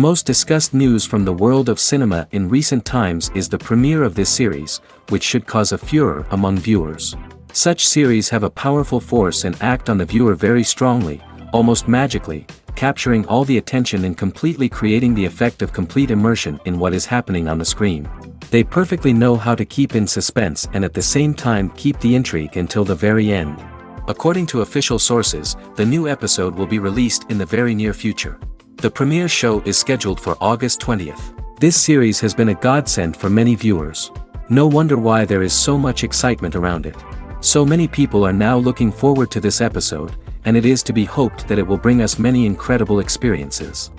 most discussed news from the world of cinema in recent times is the premiere of this series, which should cause a furor among viewers. Such series have a powerful force and act on the viewer very strongly, almost magically, capturing all the attention and completely creating the effect of complete immersion in what is happening on the screen. They perfectly know how to keep in suspense and at the same time keep the intrigue until the very end. According to official sources, the new episode will be released in the very near future. The premiere show is scheduled for August 20th. This series has been a godsend for many viewers. No wonder why there is so much excitement around it. So many people are now looking forward to this episode, and it is to be hoped that it will bring us many incredible experiences.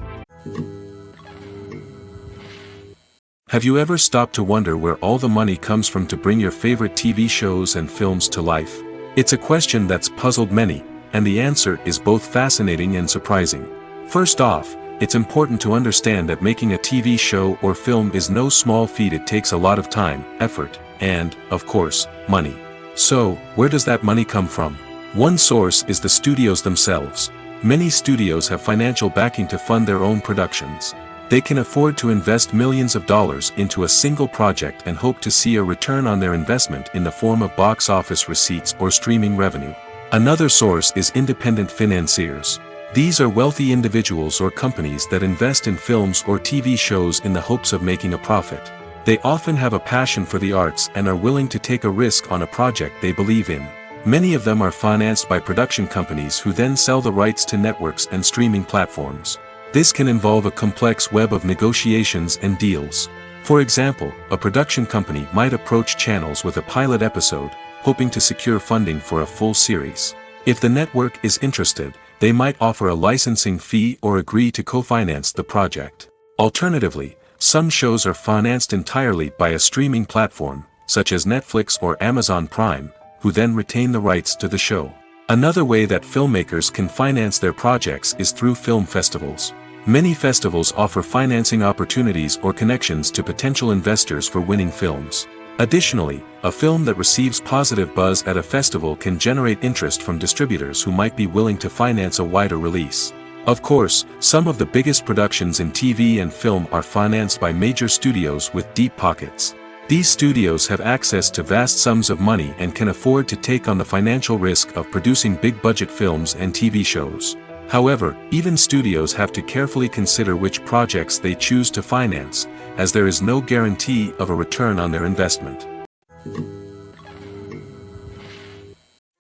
Have you ever stopped to wonder where all the money comes from to bring your favorite TV shows and films to life? It's a question that's puzzled many, and the answer is both fascinating and surprising. First off, it's important to understand that making a TV show or film is no small feat. It takes a lot of time, effort, and, of course, money. So, where does that money come from? One source is the studios themselves. Many studios have financial backing to fund their own productions. They can afford to invest millions of dollars into a single project and hope to see a return on their investment in the form of box office receipts or streaming revenue. Another source is independent financiers. These are wealthy individuals or companies that invest in films or TV shows in the hopes of making a profit. They often have a passion for the arts and are willing to take a risk on a project they believe in. Many of them are financed by production companies who then sell the rights to networks and streaming platforms. This can involve a complex web of negotiations and deals. For example, a production company might approach channels with a pilot episode, hoping to secure funding for a full series. If the network is interested, they might offer a licensing fee or agree to co-finance the project. Alternatively, some shows are financed entirely by a streaming platform, such as Netflix or Amazon Prime, who then retain the rights to the show. Another way that filmmakers can finance their projects is through film festivals. Many festivals offer financing opportunities or connections to potential investors for winning films. Additionally, a film that receives positive buzz at a festival can generate interest from distributors who might be willing to finance a wider release. Of course, some of the biggest productions in TV and film are financed by major studios with deep pockets. These studios have access to vast sums of money and can afford to take on the financial risk of producing big-budget films and TV shows. However, even studios have to carefully consider which projects they choose to finance, as there is no guarantee of a return on their investment.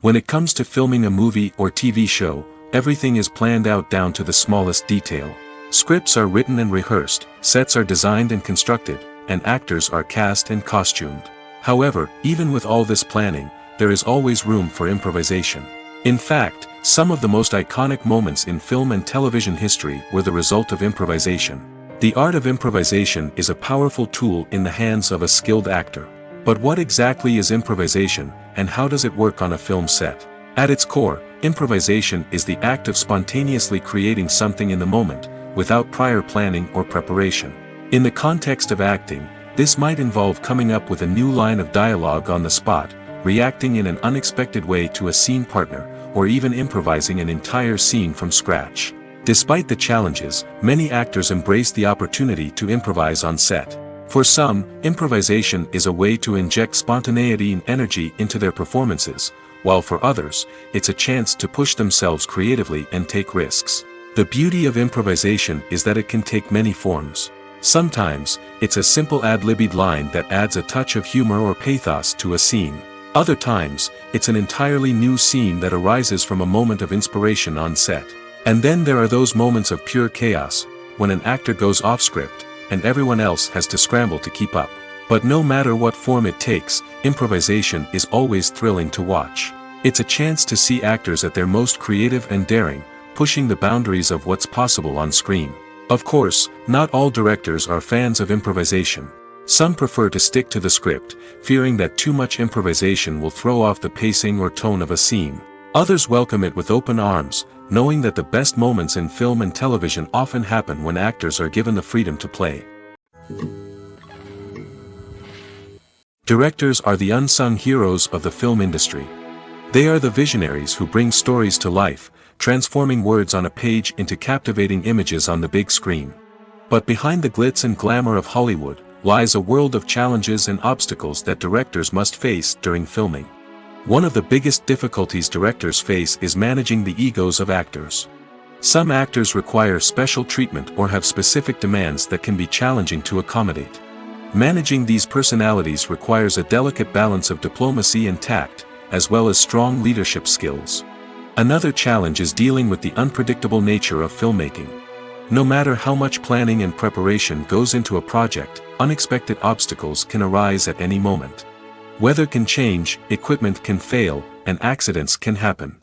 When it comes to filming a movie or TV show, everything is planned out down to the smallest detail. Scripts are written and rehearsed, sets are designed and constructed, and actors are cast and costumed. However, even with all this planning, there is always room for improvisation. In fact, some of the most iconic moments in film and television history were the result of improvisation. The art of improvisation is a powerful tool in the hands of a skilled actor. But what exactly is improvisation, and how does it work on a film set? At its core, improvisation is the act of spontaneously creating something in the moment, without prior planning or preparation. In the context of acting, this might involve coming up with a new line of dialogue on the spot, reacting in an unexpected way to a scene partner, or even improvising an entire scene from scratch. Despite the challenges, many actors embrace the opportunity to improvise on set. For some, improvisation is a way to inject spontaneity and energy into their performances, while for others, it's a chance to push themselves creatively and take risks. The beauty of improvisation is that it can take many forms. Sometimes, it's a simple ad-libbed line that adds a touch of humor or pathos to a scene. Other times, it's an entirely new scene that arises from a moment of inspiration on set. And then there are those moments of pure chaos, when an actor goes off script, and everyone else has to scramble to keep up. But no matter what form it takes, improvisation is always thrilling to watch. It's a chance to see actors at their most creative and daring, pushing the boundaries of what's possible on screen. Of course, not all directors are fans of improvisation. Some prefer to stick to the script, fearing that too much improvisation will throw off the pacing or tone of a scene. Others welcome it with open arms, knowing that the best moments in film and television often happen when actors are given the freedom to play. Directors are the unsung heroes of the film industry. They are the visionaries who bring stories to life, transforming words on a page into captivating images on the big screen. But behind the glitz and glamour of Hollywood, lies a world of challenges and obstacles that directors must face during filming. One of the biggest difficulties directors face is managing the egos of actors. Some actors require special treatment or have specific demands that can be challenging to accommodate. Managing these personalities requires a delicate balance of diplomacy and tact, as well as strong leadership skills. Another challenge is dealing with the unpredictable nature of filmmaking. No matter how much planning and preparation goes into a project, unexpected obstacles can arise at any moment. Weather can change, equipment can fail, and accidents can happen.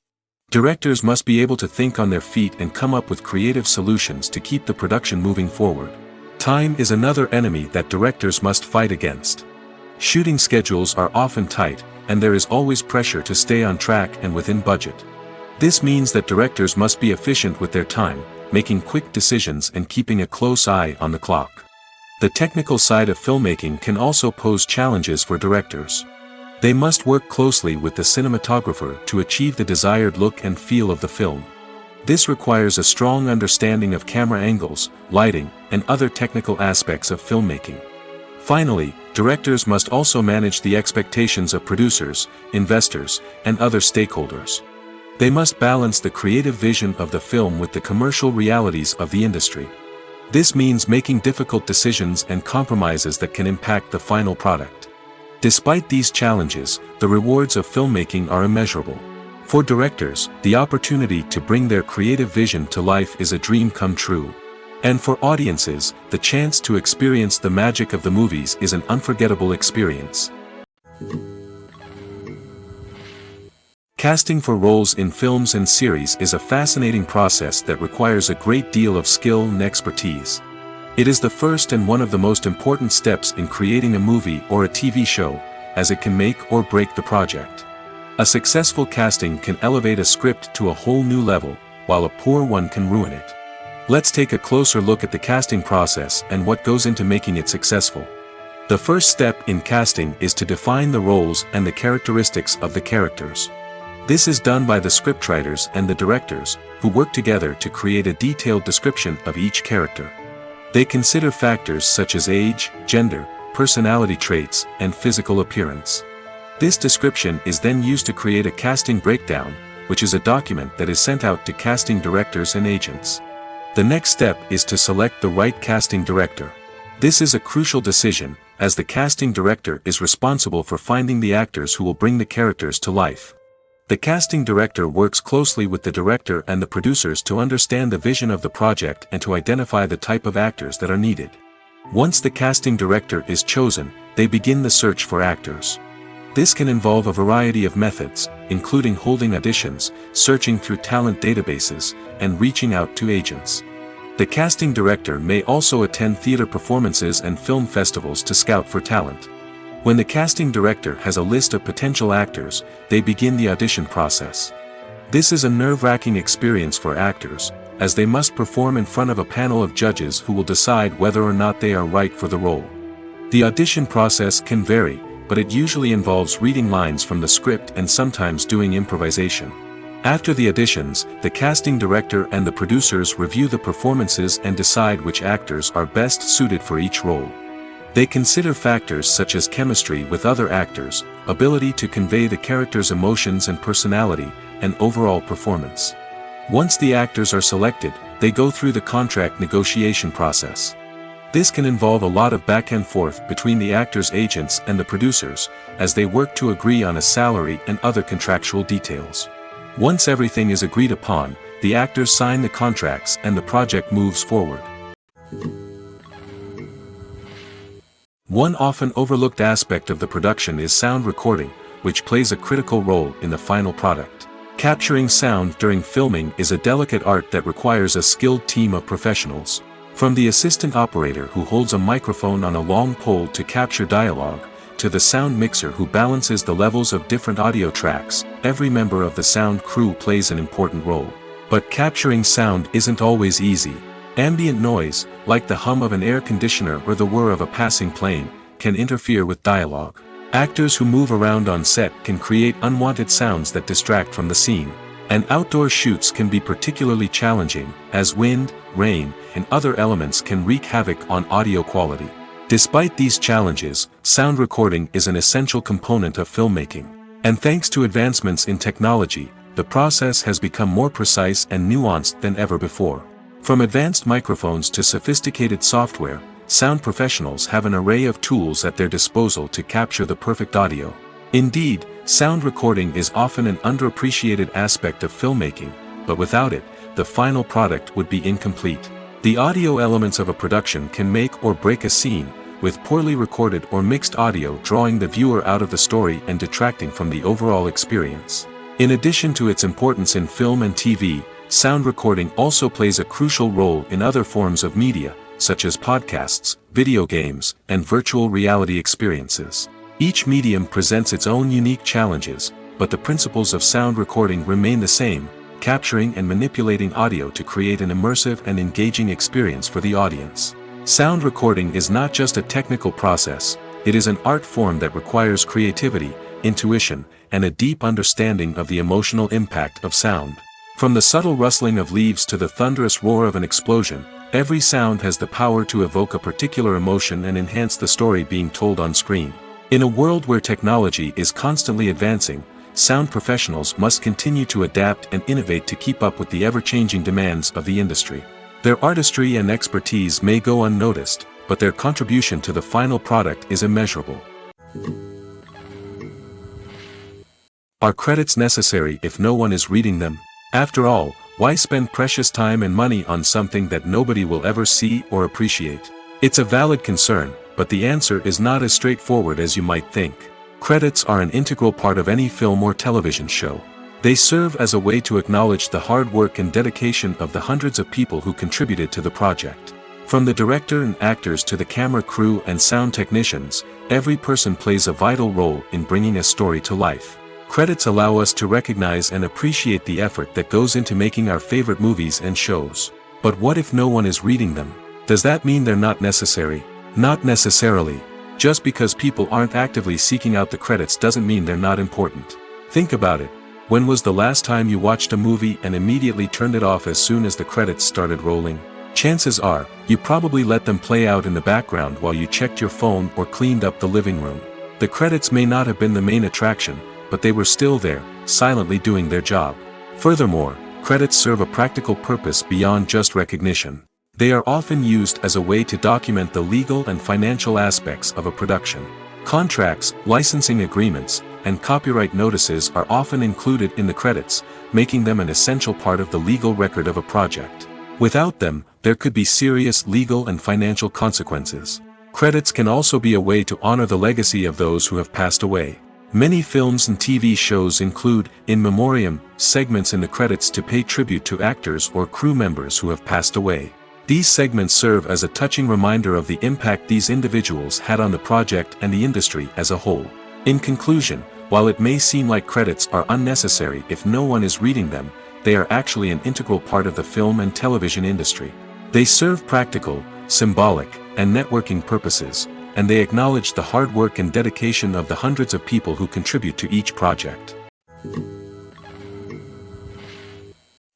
Directors must be able to think on their feet and come up with creative solutions to keep the production moving forward. Time is another enemy that directors must fight against. Shooting schedules are often tight, and there is always pressure to stay on track and within budget. This means that directors must be efficient with their time, making quick decisions and keeping a close eye on the clock. The technical side of filmmaking can also pose challenges for directors. They must work closely with the cinematographer to achieve the desired look and feel of the film. This requires a strong understanding of camera angles, lighting, and other technical aspects of filmmaking. Finally, directors must also manage the expectations of producers, investors, and other stakeholders. They must balance the creative vision of the film with the commercial realities of the industry. This means making difficult decisions and compromises that can impact the final product. Despite these challenges, the rewards of filmmaking are immeasurable. For directors, the opportunity to bring their creative vision to life is a dream come true. And for audiences, the chance to experience the magic of the movies is an unforgettable experience. Casting for roles in films and series is a fascinating process that requires a great deal of skill and expertise. It is the first and one of the most important steps in creating a movie or a TV show, as it can make or break the project. A successful casting can elevate a script to a whole new level, while a poor one can ruin it. Let's take a closer look at the casting process and what goes into making it successful. The first step in casting is to define the roles and the characteristics of the characters. This is done by the scriptwriters and the directors, who work together to create a detailed description of each character. They consider factors such as age, gender, personality traits, and physical appearance. This description is then used to create a casting breakdown, which is a document that is sent out to casting directors and agents. The next step is to select the right casting director. This is a crucial decision, as the casting director is responsible for finding the actors who will bring the characters to life. The casting director works closely with the director and the producers to understand the vision of the project and to identify the type of actors that are needed. Once the casting director is chosen, they begin the search for actors. This can involve a variety of methods, including holding auditions, searching through talent databases, and reaching out to agents. The casting director may also attend theater performances and film festivals to scout for talent. When the casting director has a list of potential actors, they begin the audition process. This is a nerve-wracking experience for actors, as they must perform in front of a panel of judges who will decide whether or not they are right for the role. The audition process can vary, but it usually involves reading lines from the script and sometimes doing improvisation. After the auditions, the casting director and the producers review the performances and decide which actors are best suited for each role. They consider factors such as chemistry with other actors, ability to convey the character's emotions and personality, and overall performance. Once the actors are selected, they go through the contract negotiation process. This can involve a lot of back and forth between the actors' agents and the producers, as they work to agree on a salary and other contractual details. Once everything is agreed upon, the actors sign the contracts and the project moves forward. One often overlooked aspect of the production is sound recording, which plays a critical role in the final product. Capturing sound during filming is a delicate art that requires a skilled team of professionals. From the assistant operator who holds a microphone on a long pole to capture dialogue, to the sound mixer who balances the levels of different audio tracks, every member of the sound crew plays an important role. But capturing sound isn't always easy. Ambient noise, like the hum of an air conditioner or the whir of a passing plane, can interfere with dialogue. Actors who move around on set can create unwanted sounds that distract from the scene. And outdoor shoots can be particularly challenging, as wind, rain, and other elements can wreak havoc on audio quality. Despite these challenges, sound recording is an essential component of filmmaking. And thanks to advancements in technology, the process has become more precise and nuanced than ever before. From advanced microphones to sophisticated software, sound professionals have an array of tools at their disposal to capture the perfect audio. Indeed, sound recording is often an underappreciated aspect of filmmaking, but without it, the final product would be incomplete. The audio elements of a production can make or break a scene, with poorly recorded or mixed audio drawing the viewer out of the story and detracting from the overall experience. In addition to its importance in film and TV, sound recording also plays a crucial role in other forms of media, such as podcasts, video games, and virtual reality experiences. Each medium presents its own unique challenges, but the principles of sound recording remain the same, capturing and manipulating audio to create an immersive and engaging experience for the audience. Sound recording is not just a technical process, it is an art form that requires creativity, intuition, and a deep understanding of the emotional impact of sound. From the subtle rustling of leaves to the thunderous roar of an explosion, every sound has the power to evoke a particular emotion and enhance the story being told on screen. In a world where technology is constantly advancing, sound professionals must continue to adapt and innovate to keep up with the ever-changing demands of the industry. Their artistry and expertise may go unnoticed, but their contribution to the final product is immeasurable. Are credits necessary if no one is reading them? After all, why spend precious time and money on something that nobody will ever see or appreciate? It's a valid concern, but the answer is not as straightforward as you might think. Credits are an integral part of any film or television show. They serve as a way to acknowledge the hard work and dedication of the hundreds of people who contributed to the project. From the director and actors to the camera crew and sound technicians, every person plays a vital role in bringing a story to life. Credits allow us to recognize and appreciate the effort that goes into making our favorite movies and shows. But what if no one is reading them? Does that mean they're not necessary? Not necessarily. Just because people aren't actively seeking out the credits doesn't mean they're not important. Think about it. When was the last time you watched a movie and immediately turned it off as soon as the credits started rolling? Chances are, you probably let them play out in the background while you checked your phone or cleaned up the living room. The credits may not have been the main attraction, but they were still there, silently doing their job. Furthermore, credits serve a practical purpose beyond just recognition. They are often used as a way to document the legal and financial aspects of a production. Contracts, licensing agreements, and copyright notices are often included in the credits, making them an essential part of the legal record of a project. Without them, there could be serious legal and financial consequences. Credits can also be a way to honor the legacy of those who have passed away. Many films and TV shows include, in memoriam, segments in the credits to pay tribute to actors or crew members who have passed away. These segments serve as a touching reminder of the impact these individuals had on the project and the industry as a whole. In conclusion, while it may seem like credits are unnecessary if no one is reading them, they are actually an integral part of the film and television industry. They serve practical, symbolic, and networking purposes, and they acknowledge the hard work and dedication of the hundreds of people who contribute to each project.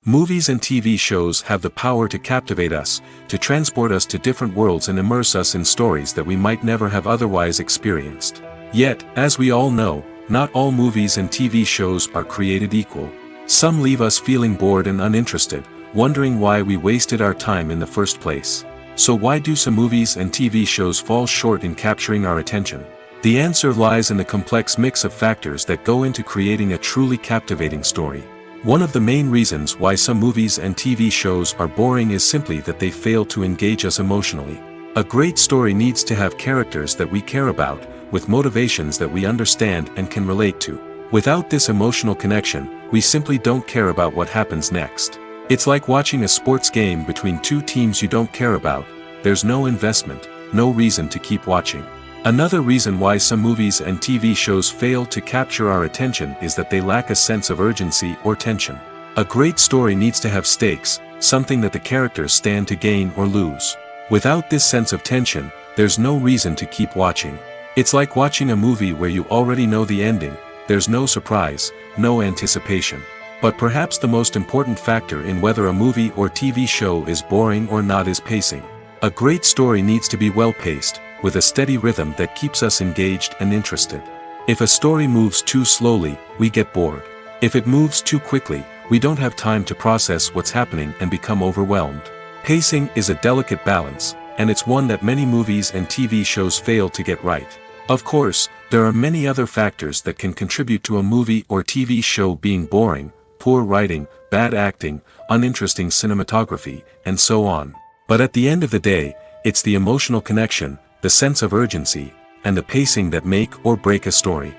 Movies and TV shows have the power to captivate us, to transport us to different worlds and immerse us in stories that we might never have otherwise experienced. Yet, as we all know, not all movies and TV shows are created equal. Some leave us feeling bored and uninterested, wondering why we wasted our time in the first place. So why do some movies and TV shows fall short in capturing our attention? The answer lies in the complex mix of factors that go into creating a truly captivating story. One of the main reasons why some movies and TV shows are boring is simply that they fail to engage us emotionally. A great story needs to have characters that we care about, with motivations that we understand and can relate to. Without this emotional connection, we simply don't care about what happens next. It's like watching a sports game between two teams you don't care about. There's no investment, no reason to keep watching. Another reason why some movies and TV shows fail to capture our attention is that they lack a sense of urgency or tension. A great story needs to have stakes, something that the characters stand to gain or lose. Without this sense of tension, there's no reason to keep watching. It's like watching a movie where you already know the ending, there's no surprise, no anticipation. But perhaps the most important factor in whether a movie or TV show is boring or not is pacing. A great story needs to be well-paced, with a steady rhythm that keeps us engaged and interested. If a story moves too slowly, we get bored. If it moves too quickly, we don't have time to process what's happening and become overwhelmed. Pacing is a delicate balance, and it's one that many movies and TV shows fail to get right. Of course, there are many other factors that can contribute to a movie or TV show being boring: poor writing, bad acting, uninteresting cinematography, and so on. But at the end of the day, it's the emotional connection, the sense of urgency, and the pacing that make or break a story.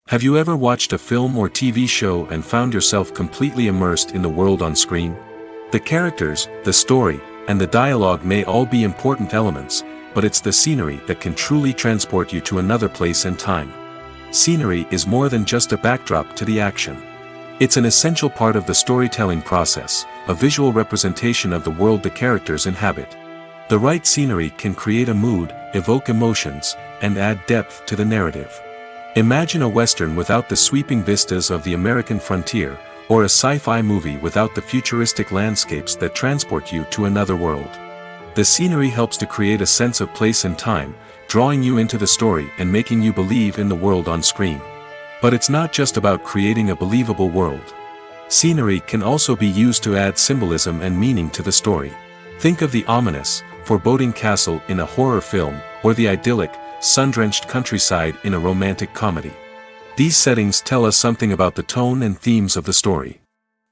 Have you ever watched a film or TV show and found yourself completely immersed in the world on screen? The characters, the story, and the dialogue may all be important elements, but it's the scenery that can truly transport you to another place and time. Scenery is more than just a backdrop to the action. It's an essential part of the storytelling process, a visual representation of the world the characters inhabit. The right scenery can create a mood, evoke emotions, and add depth to the narrative. Imagine a Western without the sweeping vistas of the American frontier, or a sci-fi movie without the futuristic landscapes that transport you to another world. The scenery helps to create a sense of place and time, drawing you into the story and making you believe in the world on screen. But it's not just about creating a believable world. Scenery can also be used to add symbolism and meaning to the story. Think of the ominous, foreboding castle in a horror film, or the idyllic, sun-drenched countryside in a romantic comedy. These settings tell us something about the tone and themes of the story.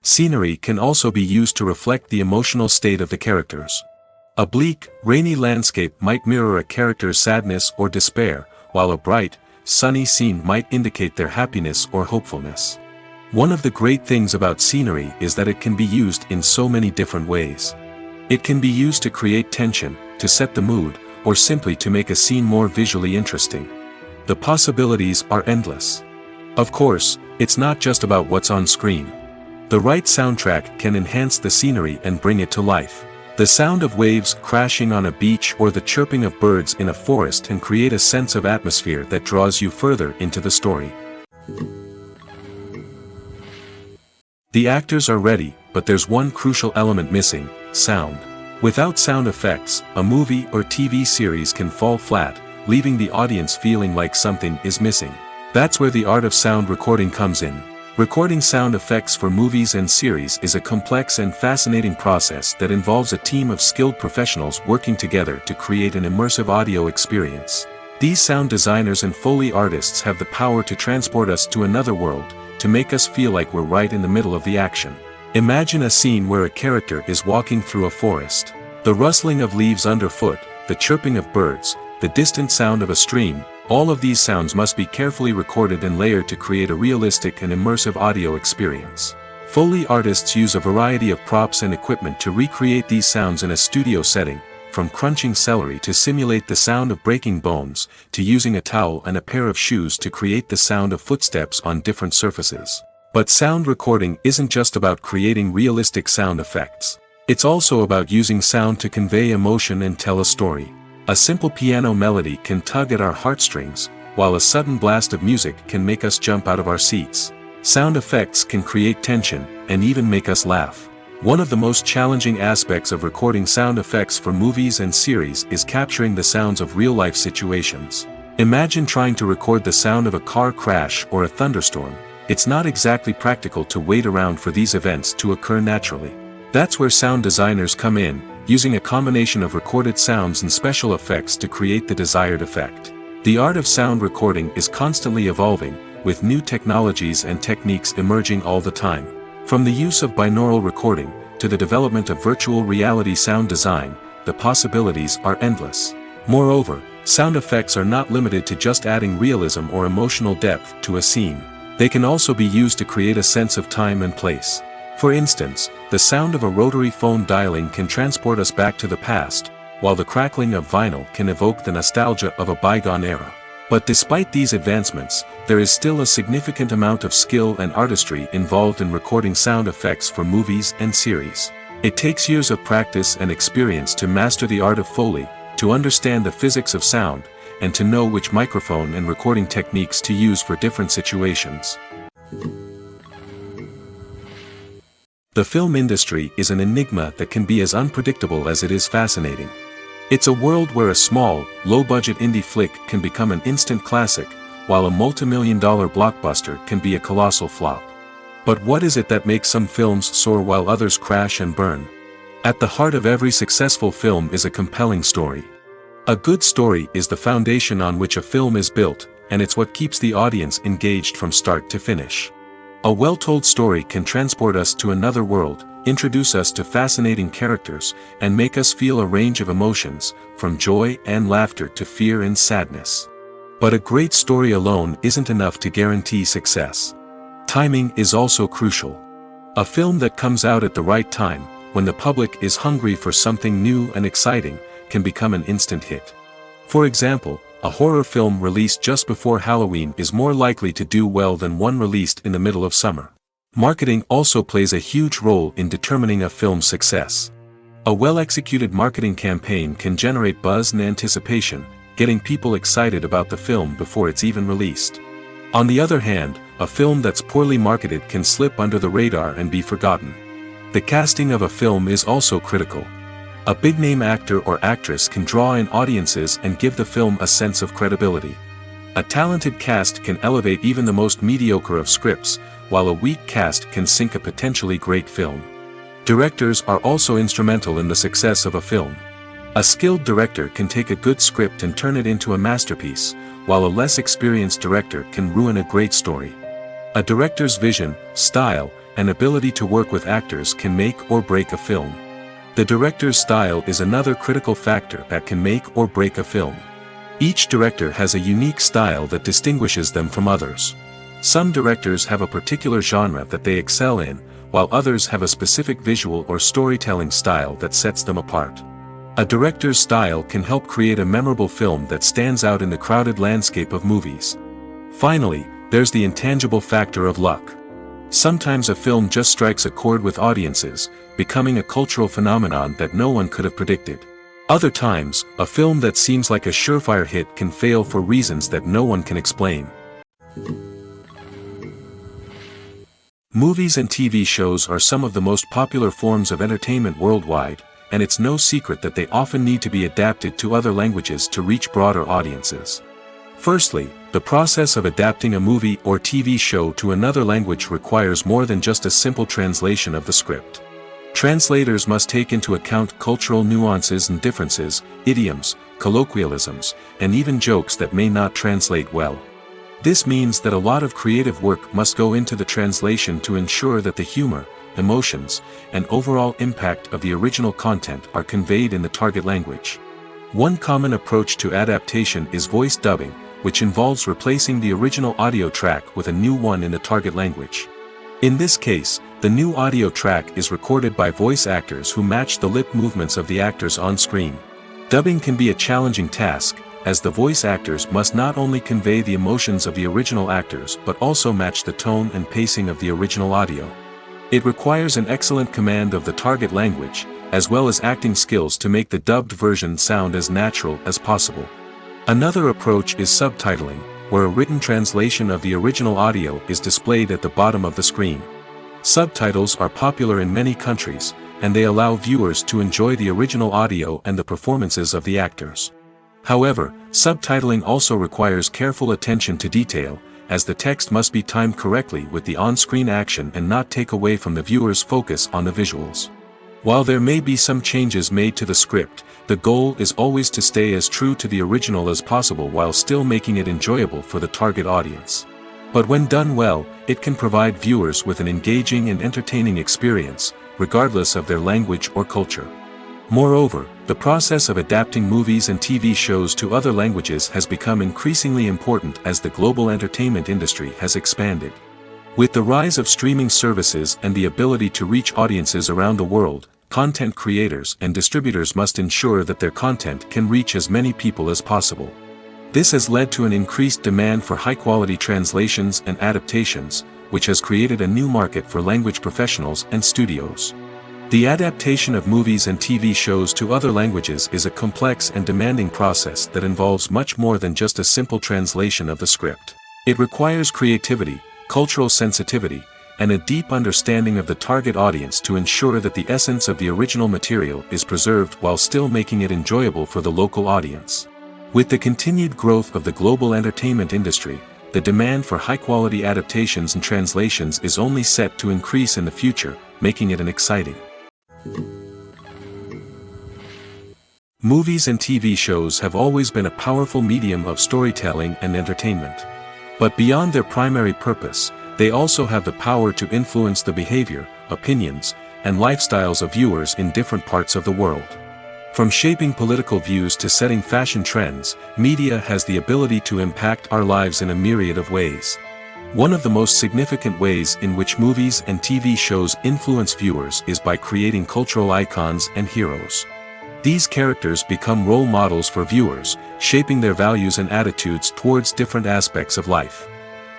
Scenery can also be used to reflect the emotional state of the characters. A bleak, rainy landscape might mirror a character's sadness or despair, while a bright, sunny scene might indicate their happiness or hopefulness. One of the great things about scenery is that it can be used in so many different ways. It can be used to create tension, to set the mood, or simply to make a scene more visually interesting. The possibilities are endless. Of course, it's not just about what's on screen. The right soundtrack can enhance the scenery and bring it to life. The sound of waves crashing on a beach or the chirping of birds in a forest can create a sense of atmosphere that draws you further into the story. The actors are ready, but there's one crucial element missing: sound. Without sound effects, a movie or TV series can fall flat, leaving the audience feeling like something is missing. That's where the art of sound recording comes in. Recording sound effects for movies and series is a complex and fascinating process that involves a team of skilled professionals working together to create an immersive audio experience. These sound designers and Foley artists have the power to transport us to another world, to make us feel like we're right in the middle of the action. Imagine a scene where a character is walking through a forest. The rustling of leaves underfoot, the chirping of birds, the distant sound of a stream, all of these sounds must be carefully recorded and layered to create a realistic and immersive audio experience. Foley artists use a variety of props and equipment to recreate these sounds in a studio setting, from crunching celery to simulate the sound of breaking bones, to using a towel and a pair of shoes to create the sound of footsteps on different surfaces. But sound recording isn't just about creating realistic sound effects. It's also about using sound to convey emotion and tell a story. A simple piano melody can tug at our heartstrings, while a sudden blast of music can make us jump out of our seats. Sound effects can create tension, and even make us laugh. One of the most challenging aspects of recording sound effects for movies and series is capturing the sounds of real-life situations. Imagine trying to record the sound of a car crash or a thunderstorm. It's not exactly practical to wait around for these events to occur naturally. That's where sound designers come in, using a combination of recorded sounds and special effects to create the desired effect. The art of sound recording is constantly evolving, with new technologies and techniques emerging all the time. From the use of binaural recording, to the development of virtual reality sound design, the possibilities are endless. Moreover, sound effects are not limited to just adding realism or emotional depth to a scene. They can also be used to create a sense of time and place. For instance, the sound of a rotary phone dialing can transport us back to the past, while the crackling of vinyl can evoke the nostalgia of a bygone era. But despite these advancements, there is still a significant amount of skill and artistry involved in recording sound effects for movies and series. It takes years of practice and experience to master the art of Foley, to understand the physics of sound, and to know which microphone and recording techniques to use for different situations. The film industry is an enigma that can be as unpredictable as it is fascinating. It's a world where a small, low-budget indie flick can become an instant classic, while a multi-million-dollar blockbuster can be a colossal flop. But what is it that makes some films soar while others crash and burn? At the heart of every successful film is a compelling story. A good story is the foundation on which a film is built, and it's what keeps the audience engaged from start to finish. A well-told story can transport us to another world, introduce us to fascinating characters, and make us feel a range of emotions, from joy and laughter to fear and sadness. But a great story alone isn't enough to guarantee success. Timing is also crucial. A film that comes out at the right time, when the public is hungry for something new and exciting, can become an instant hit. For example, a horror film released just before Halloween is more likely to do well than one released in the middle of summer. Marketing also plays a huge role in determining a film's success. A well-executed marketing campaign can generate buzz and anticipation, getting people excited about the film before it's even released. On the other hand, a film that's poorly marketed can slip under the radar and be forgotten. The casting of a film is also critical. A big-name actor or actress can draw in audiences and give the film a sense of credibility. A talented cast can elevate even the most mediocre of scripts, while a weak cast can sink a potentially great film. Directors are also instrumental in the success of a film. A skilled director can take a good script and turn it into a masterpiece, while a less experienced director can ruin a great story. A director's vision, style, and ability to work with actors can make or break a film. The director's style is another critical factor that can make or break a film. Each director has a unique style that distinguishes them from others. Some directors have a particular genre that they excel in, while others have a specific visual or storytelling style that sets them apart. A director's style can help create a memorable film that stands out in the crowded landscape of movies. Finally, there's the intangible factor of luck. Sometimes a film just strikes a chord with audiences, becoming a cultural phenomenon that no one could have predicted. Other times, a film that seems like a surefire hit can fail for reasons that no one can explain. Movies and TV shows are some of the most popular forms of entertainment worldwide, and it's no secret that they often need to be adapted to other languages to reach broader audiences. Firstly, the process of adapting a movie or TV show to another language requires more than just a simple translation of the script. Translators must take into account cultural nuances and differences, idioms, colloquialisms, and even jokes that may not translate well. This means that a lot of creative work must go into the translation to ensure that the humor, emotions, and overall impact of the original content are conveyed in the target language. One common approach to adaptation is voice dubbing, which involves replacing the original audio track with a new one in the target language. In this case, the new audio track is recorded by voice actors who match the lip movements of the actors on screen. Dubbing can be a challenging task, as the voice actors must not only convey the emotions of the original actors but also match the tone and pacing of the original audio. It requires an excellent command of the target language, as well as acting skills to make the dubbed version sound as natural as possible. Another approach is subtitling, where a written translation of the original audio is displayed at the bottom of the screen. Subtitles are popular in many countries, and they allow viewers to enjoy the original audio and the performances of the actors. However, subtitling also requires careful attention to detail, as the text must be timed correctly with the on-screen action and not take away from the viewer's focus on the visuals. While there may be some changes made to the script, the goal is always to stay as true to the original as possible while still making it enjoyable for the target audience. But when done well, it can provide viewers with an engaging and entertaining experience, regardless of their language or culture. Moreover, the process of adapting movies and TV shows to other languages has become increasingly important as the global entertainment industry has expanded. With the rise of streaming services and the ability to reach audiences around the world, content creators and distributors must ensure that their content can reach as many people as possible. This has led to an increased demand for high-quality translations and adaptations, which has created a new market for language professionals and studios. The adaptation of movies and TV shows to other languages is a complex and demanding process that involves much more than just a simple translation of the script. It requires creativity, cultural sensitivity, and a deep understanding of the target audience to ensure that the essence of the original material is preserved while still making it enjoyable for the local audience. With the continued growth of the global entertainment industry, the demand for high-quality adaptations and translations is only set to increase in the future, making it an exciting. Movies and TV shows have always been a powerful medium of storytelling and entertainment. But beyond their primary purpose, they also have the power to influence the behavior, opinions, and lifestyles of viewers in different parts of the world. From shaping political views to setting fashion trends, media has the ability to impact our lives in a myriad of ways. One of the most significant ways in which movies and TV shows influence viewers is by creating cultural icons and heroes. These characters become role models for viewers, shaping their values and attitudes towards different aspects of life.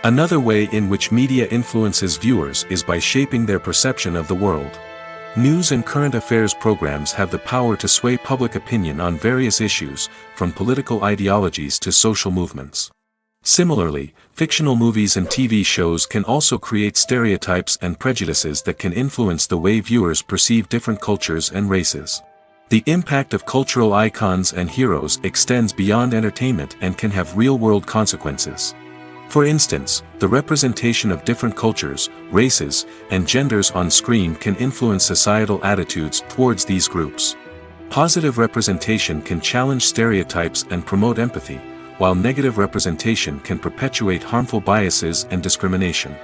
Another way in which media influences viewers is by shaping their perception of the world. News and current affairs programs have the power to sway public opinion on various issues, from political ideologies to social movements. Similarly, fictional movies and TV shows can also create stereotypes and prejudices that can influence the way viewers perceive different cultures and races. The impact of cultural icons and heroes extends beyond entertainment and can have real-world consequences. For instance, the representation of different cultures, races, and genders on screen can influence societal attitudes towards these groups. Positive representation can challenge stereotypes and promote empathy, while negative representation can perpetuate harmful biases and discrimination.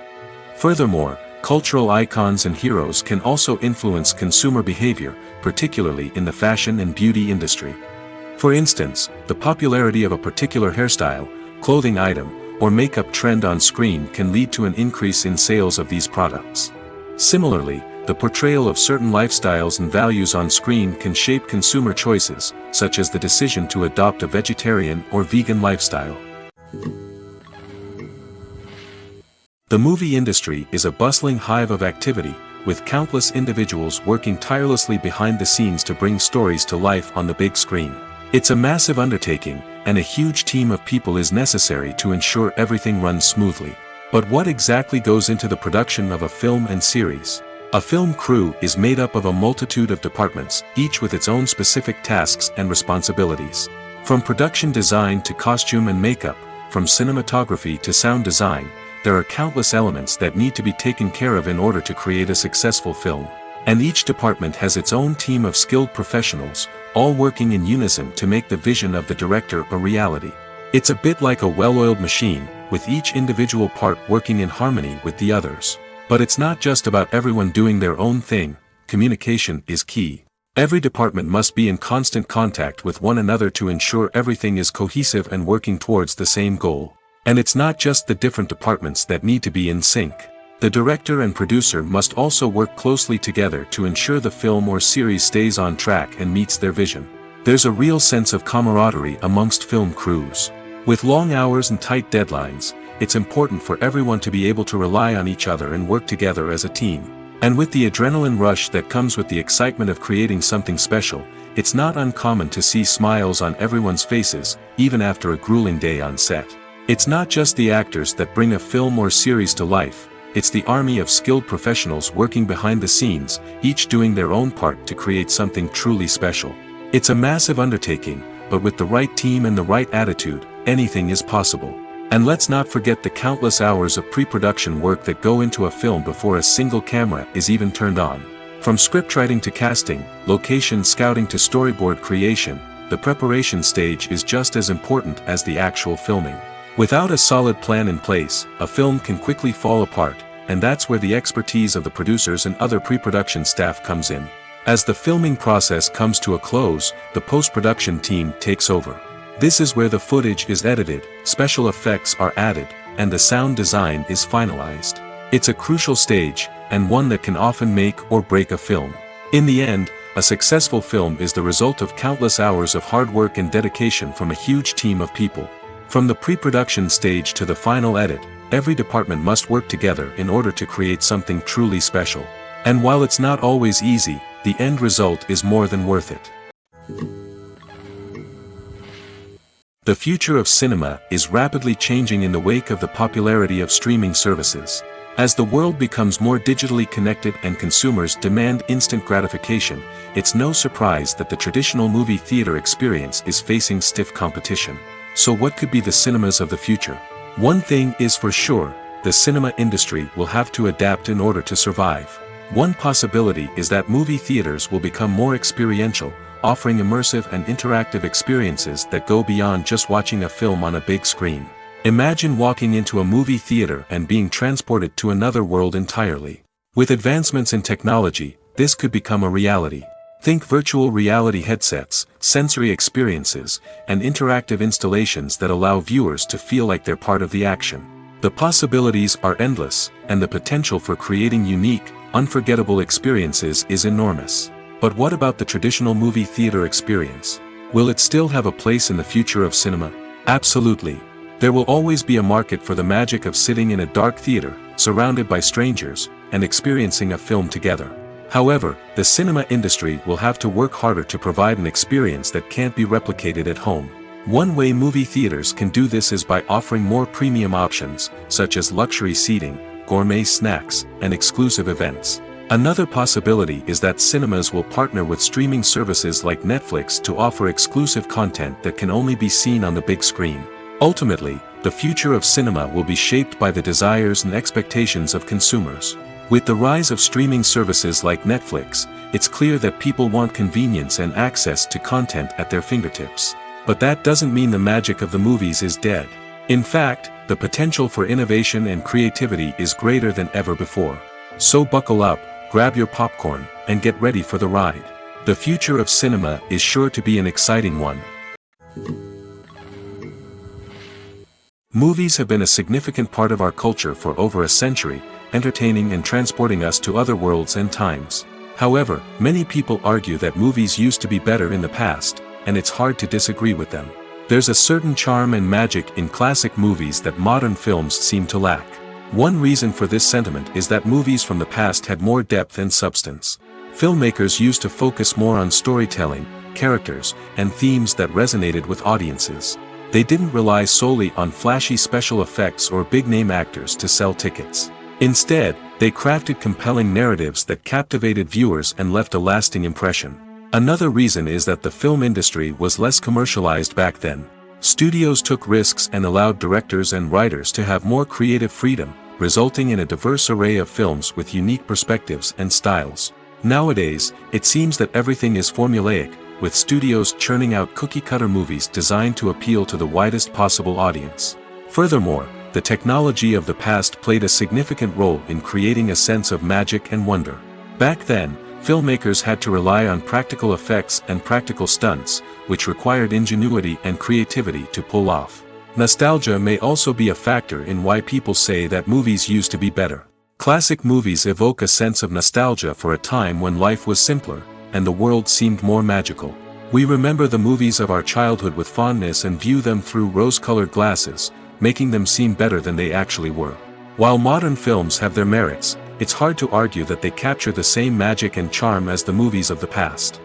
Furthermore, cultural icons and heroes can also influence consumer behavior, particularly in the fashion and beauty industry. For instance, the popularity of a particular hairstyle, clothing item, or makeup trend on screen can lead to an increase in sales of these products. Similarly, the portrayal of certain lifestyles and values on screen can shape consumer choices, such as the decision to adopt a vegetarian or vegan lifestyle. The movie industry is a bustling hive of activity, with countless individuals working tirelessly behind the scenes to bring stories to life on the big screen. It's a massive undertaking, and a huge team of people is necessary to ensure everything runs smoothly. But what exactly goes into the production of a film and series? A film crew is made up of a multitude of departments, each with its own specific tasks and responsibilities. From production design to costume and makeup, from cinematography to sound design, there are countless elements that need to be taken care of in order to create a successful film. And each department has its own team of skilled professionals, all working in unison to make the vision of the director a reality. It's a bit like a well-oiled machine, with each individual part working in harmony with the others. But it's not just about everyone doing their own thing. Communication is key. Every department must be in constant contact with one another to ensure everything is cohesive and working towards the same goal. And it's not just the different departments that need to be in sync. The director and producer must also work closely together to ensure the film or series stays on track and meets their vision. There's a real sense of camaraderie amongst film crews. With long hours and tight deadlines, it's important for everyone to be able to rely on each other and work together as a team. And with the adrenaline rush that comes with the excitement of creating something special, it's not uncommon to see smiles on everyone's faces, even after a grueling day on set. It's not just the actors that bring a film or series to life, it's the army of skilled professionals working behind the scenes, each doing their own part to create something truly special. It's a massive undertaking, but with the right team and the right attitude, anything is possible. And let's not forget the countless hours of pre-production work that go into a film before a single camera is even turned on. From scriptwriting to casting, location scouting to storyboard creation, the preparation stage is just as important as the actual filming. Without a solid plan in place, a film can quickly fall apart, and that's where the expertise of the producers and other pre-production staff comes in. As the filming process comes to a close, the post-production team takes over. This is where the footage is edited, special effects are added, and the sound design is finalized. It's a crucial stage, and one that can often make or break a film. In the end, a successful film is the result of countless hours of hard work and dedication from a huge team of people. From the pre-production stage to the final edit, every department must work together in order to create something truly special. And while it's not always easy, the end result is more than worth it. The future of cinema is rapidly changing in the wake of the popularity of streaming services. As the world becomes more digitally connected and consumers demand instant gratification, it's no surprise that the traditional movie theater experience is facing stiff competition. So what could be the cinemas of the future? One thing is for sure, the cinema industry will have to adapt in order to survive. One possibility is that movie theaters will become more experiential, offering immersive and interactive experiences that go beyond just watching a film on a big screen. Imagine walking into a movie theater and being transported to another world entirely. With advancements in technology, this could become a reality. Think virtual reality headsets, sensory experiences, and interactive installations that allow viewers to feel like they're part of the action. The possibilities are endless, and the potential for creating unique, unforgettable experiences is enormous. But what about the traditional movie theater experience? Will it still have a place in the future of cinema? Absolutely. There will always be a market for the magic of sitting in a dark theater, surrounded by strangers, and experiencing a film together. However, the cinema industry will have to work harder to provide an experience that can't be replicated at home. One way movie theaters can do this is by offering more premium options, such as luxury seating, gourmet snacks, and exclusive events. Another possibility is that cinemas will partner with streaming services like Netflix to offer exclusive content that can only be seen on the big screen. Ultimately, the future of cinema will be shaped by the desires and expectations of consumers. With the rise of streaming services like Netflix, it's clear that people want convenience and access to content at their fingertips. But that doesn't mean the magic of the movies is dead. In fact, the potential for innovation and creativity is greater than ever before. So buckle up, grab your popcorn, and get ready for the ride. The future of cinema is sure to be an exciting one. Movies have been a significant part of our culture for over a century, entertaining and transporting us to other worlds and times. However, many people argue that movies used to be better in the past, and it's hard to disagree with them. There's a certain charm and magic in classic movies that modern films seem to lack. One reason for this sentiment is that movies from the past had more depth and substance. Filmmakers used to focus more on storytelling, characters, and themes that resonated with audiences. They didn't rely solely on flashy special effects or big-name actors to sell tickets. Instead, they crafted compelling narratives that captivated viewers and left a lasting impression. Another reason is that the film industry was less commercialized back then. Studios took risks and allowed directors and writers to have more creative freedom, resulting in a diverse array of films with unique perspectives and styles. Nowadays, it seems that everything is formulaic, with studios churning out cookie-cutter movies designed to appeal to the widest possible audience. Furthermore, the technology of the past played a significant role in creating a sense of magic and wonder. Back then, filmmakers had to rely on practical effects and practical stunts, which required ingenuity and creativity to pull off. Nostalgia may also be a factor in why people say that movies used to be better. Classic movies evoke a sense of nostalgia for a time when life was simpler, and the world seemed more magical. We remember the movies of our childhood with fondness and view them through rose-colored glasses, making them seem better than they actually were. While modern films have their merits, it's hard to argue that they capture the same magic and charm as the movies of the past.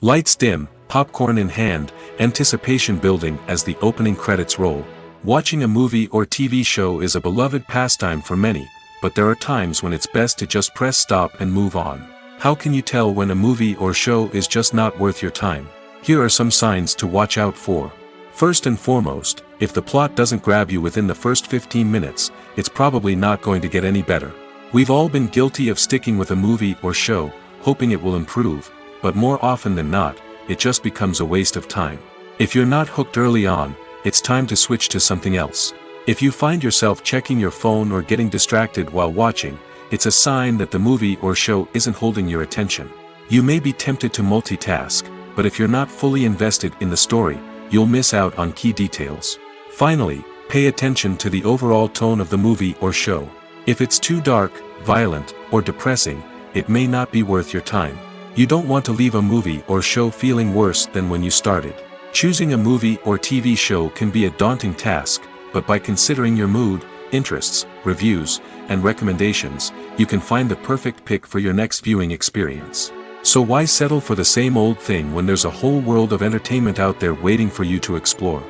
Lights dim, popcorn in hand, anticipation building as the opening credits roll. Watching a movie or TV show is a beloved pastime for many, but there are times when it's best to just press stop and move on. How can you tell when a movie or show is just not worth your time? Here are some signs to watch out for. First and foremost, if the plot doesn't grab you within the first 15 minutes, it's probably not going to get any better. We've all been guilty of sticking with a movie or show, hoping it will improve, but more often than not, it just becomes a waste of time. If you're not hooked early on, it's time to switch to something else. If you find yourself checking your phone or getting distracted while watching, it's a sign that the movie or show isn't holding your attention. You may be tempted to multitask, but if you're not fully invested in the story, you'll miss out on key details. Finally, pay attention to the overall tone of the movie or show. If it's too dark, violent, or depressing, it may not be worth your time. You don't want to leave a movie or show feeling worse than when you started. Choosing a movie or TV show can be a daunting task, but by considering your mood, interests, reviews, and recommendations, you can find the perfect pick for your next viewing experience. So why settle for the same old thing when there's a whole world of entertainment out there waiting for you to explore?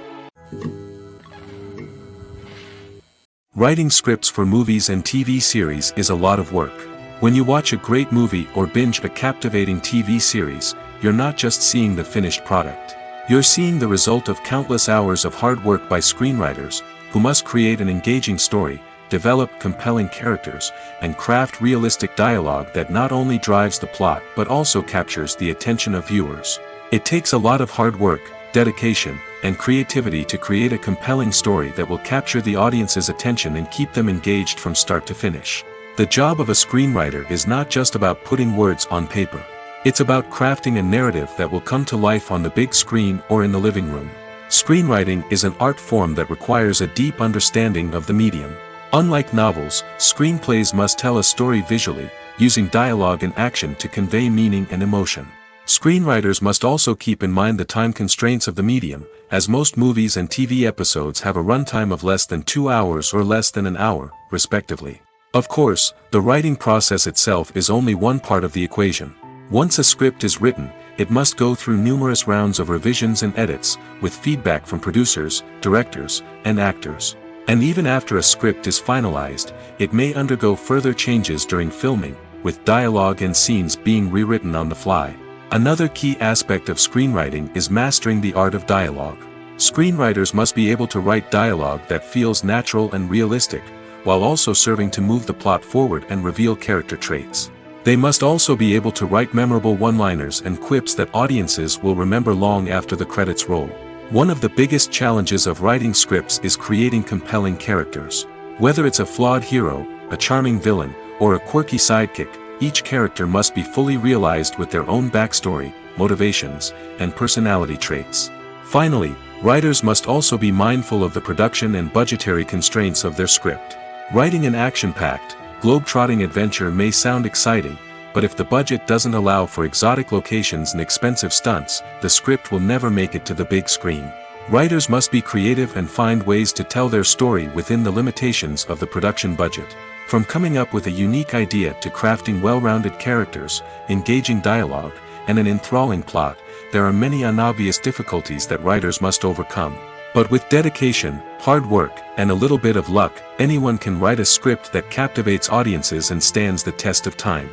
Writing scripts for movies and TV series is a lot of work. When you watch a great movie or binge a captivating TV series, you're not just seeing the finished product. You're seeing the result of countless hours of hard work by screenwriters, who must create an engaging story, develop compelling characters, and craft realistic dialogue that not only drives the plot but also captures the attention of viewers. It takes a lot of hard work, dedication, and creativity to create a compelling story that will capture the audience's attention and keep them engaged from start to finish. The job of a screenwriter is not just about putting words on paper. It's about crafting a narrative that will come to life on the big screen or in the living room. Screenwriting is an art form that requires a deep understanding of the medium. Unlike novels, screenplays must tell a story visually, using dialogue and action to convey meaning and emotion. Screenwriters must also keep in mind the time constraints of the medium, as most movies and TV episodes have a runtime of less than 2 hours or less than an hour, respectively. Of course, the writing process itself is only one part of the equation. Once a script is written, it must go through numerous rounds of revisions and edits, with feedback from producers, directors, and actors. And even after a script is finalized, it may undergo further changes during filming, with dialogue and scenes being rewritten on the fly. Another key aspect of screenwriting is mastering the art of dialogue. Screenwriters must be able to write dialogue that feels natural and realistic, while also serving to move the plot forward and reveal character traits. They must also be able to write memorable one-liners and quips that audiences will remember long after the credits roll. One of the biggest challenges of writing scripts is creating compelling characters. Whether it's a flawed hero, a charming villain, or a quirky sidekick, each character must be fully realized with their own backstory, motivations, and personality traits. Finally, writers must also be mindful of the production and budgetary constraints of their script. Writing an action-packed, globe-trotting adventure may sound exciting, but if the budget doesn't allow for exotic locations and expensive stunts, the script will never make it to the big screen. Writers must be creative and find ways to tell their story within the limitations of the production budget. From coming up with a unique idea to crafting well-rounded characters, engaging dialogue, and an enthralling plot, there are many unobvious difficulties that writers must overcome. But with dedication, hard work, and a little bit of luck, anyone can write a script that captivates audiences and stands the test of time.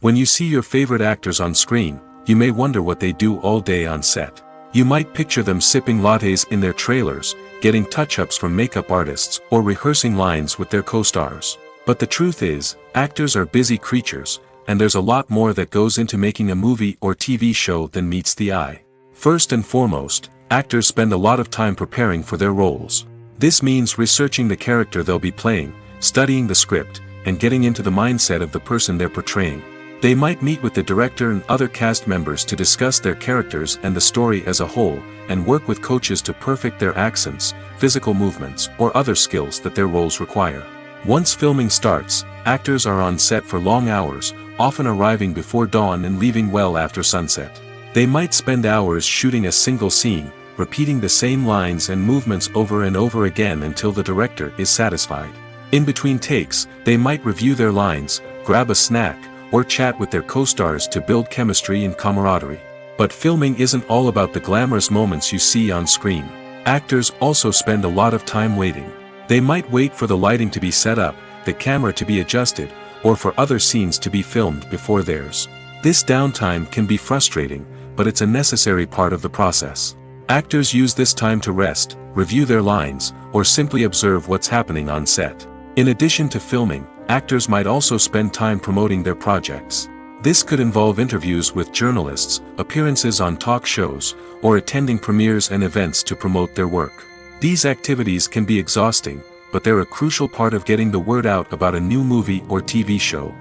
When you see your favorite actors on screen, you may wonder what they do all day on set. You might picture them sipping lattes in their trailers, getting touch-ups from makeup artists, or rehearsing lines with their co-stars. But the truth is, actors are busy creatures, and there's a lot more that goes into making a movie or TV show than meets the eye. First and foremost, actors spend a lot of time preparing for their roles. This means researching the character they'll be playing, studying the script, and getting into the mindset of the person they're portraying. They might meet with the director and other cast members to discuss their characters and the story as a whole, and work with coaches to perfect their accents, physical movements, or other skills that their roles require. Once filming starts, actors are on set for long hours, often arriving before dawn and leaving well after sunset. They might spend hours shooting a single scene, repeating the same lines and movements over and over again until the director is satisfied. In between takes, they might review their lines, grab a snack, or chat with their co-stars to build chemistry and camaraderie. But filming isn't all about the glamorous moments you see on screen. Actors also spend a lot of time waiting. They might wait for the lighting to be set up, the camera to be adjusted, or for other scenes to be filmed before theirs. This downtime can be frustrating, but it's a necessary part of the process. Actors use this time to rest, review their lines, or simply observe what's happening on set. In addition to filming, actors might also spend time promoting their projects. This could involve interviews with journalists, appearances on talk shows, or attending premieres and events to promote their work. These activities can be exhausting, but they're a crucial part of getting the word out about a new movie or TV show.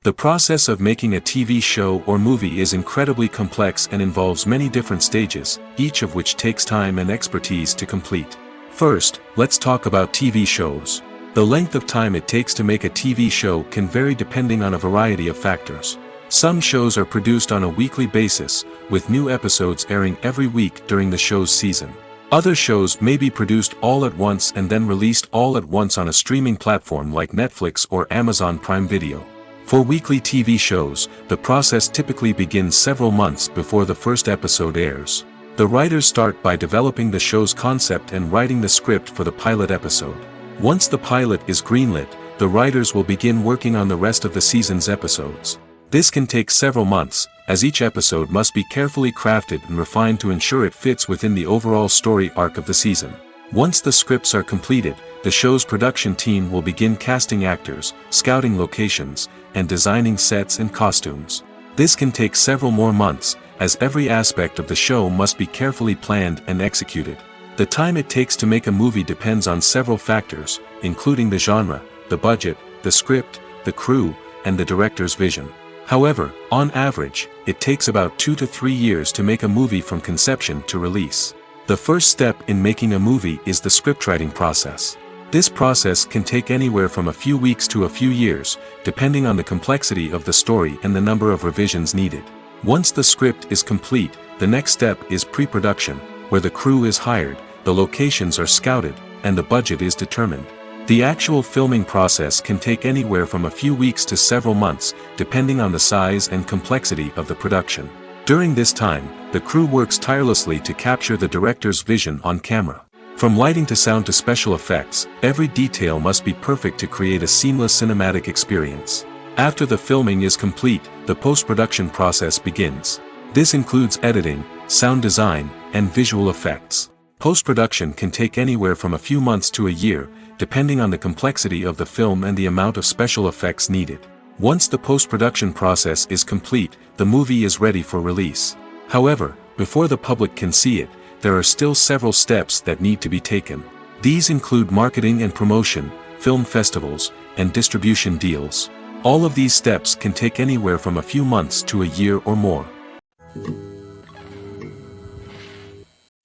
The process of making a TV show or movie is incredibly complex and involves many different stages, each of which takes time and expertise to complete. First, let's talk about TV shows. The length of time it takes to make a TV show can vary depending on a variety of factors. Some shows are produced on a weekly basis, with new episodes airing every week during the show's season. Other shows may be produced all at once and then released all at once on a streaming platform like Netflix or Amazon Prime Video. For weekly TV shows, the process typically begins several months before the first episode airs. The writers start by developing the show's concept and writing the script for the pilot episode. Once the pilot is greenlit, the writers will begin working on the rest of the season's episodes. This can take several months, as each episode must be carefully crafted and refined to ensure it fits within the overall story arc of the season. Once the scripts are completed, the show's production team will begin casting actors, scouting locations, and designing sets and costumes. This can take several more months, as every aspect of the show must be carefully planned and executed. The time it takes to make a movie depends on several factors, including the genre, the budget, the script, the crew, and the director's vision. However, on average, it takes about 2 to 3 years to make a movie from conception to release. The first step in making a movie is the scriptwriting process. This process can take anywhere from a few weeks to a few years, depending on the complexity of the story and the number of revisions needed. Once the script is complete, the next step is pre-production, where the crew is hired, the locations are scouted, and the budget is determined. The actual filming process can take anywhere from a few weeks to several months, depending on the size and complexity of the production. During this time, the crew works tirelessly to capture the director's vision on camera. From lighting to sound to special effects, every detail must be perfect to create a seamless cinematic experience. After the filming is complete, the post-production process begins. This includes editing, sound design, and visual effects. Post-production can take anywhere from a few months to a year, depending on the complexity of the film and the amount of special effects needed. Once the post-production process is complete, the movie is ready for release. However, before the public can see it, there are still several steps that need to be taken. These include marketing and promotion, film festivals, and distribution deals. All of these steps can take anywhere from a few months to a year or more.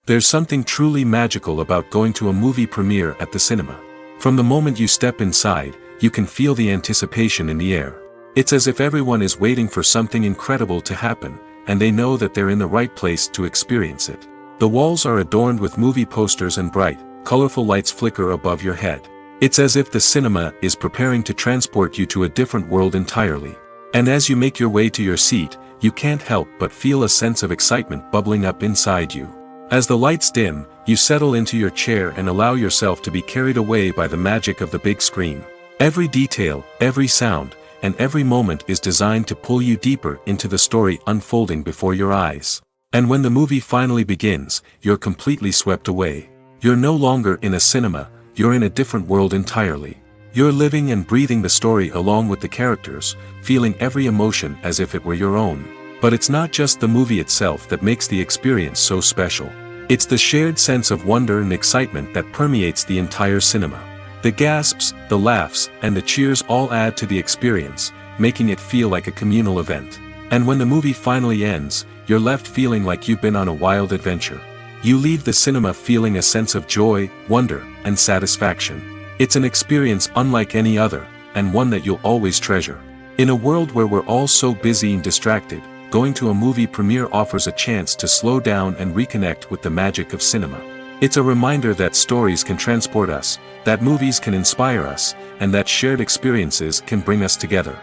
There's something truly magical about going to a movie premiere at the cinema. From the moment you step inside, you can feel the anticipation in the air. It's as if everyone is waiting for something incredible to happen, and they know that they're in the right place to experience it. The walls are adorned with movie posters and bright, colorful lights flicker above your head. It's as if the cinema is preparing to transport you to a different world entirely. And as you make your way to your seat, you can't help but feel a sense of excitement bubbling up inside you. As the lights dim, you settle into your chair and allow yourself to be carried away by the magic of the big screen. Every detail, every sound, and every moment is designed to pull you deeper into the story unfolding before your eyes. And when the movie finally begins, you're completely swept away. You're no longer in a cinema, you're in a different world entirely. You're living and breathing the story along with the characters, feeling every emotion as if it were your own. But it's not just the movie itself that makes the experience so special. It's the shared sense of wonder and excitement that permeates the entire cinema. The gasps, the laughs, and the cheers all add to the experience, making it feel like a communal event. And when the movie finally ends, you're left feeling like you've been on a wild adventure. You leave the cinema feeling a sense of joy, wonder, and satisfaction. It's an experience unlike any other, and one that you'll always treasure. In a world where we're all so busy and distracted, going to a movie premiere offers a chance to slow down and reconnect with the magic of cinema. It's a reminder that stories can transport us, that movies can inspire us, and that shared experiences can bring us together.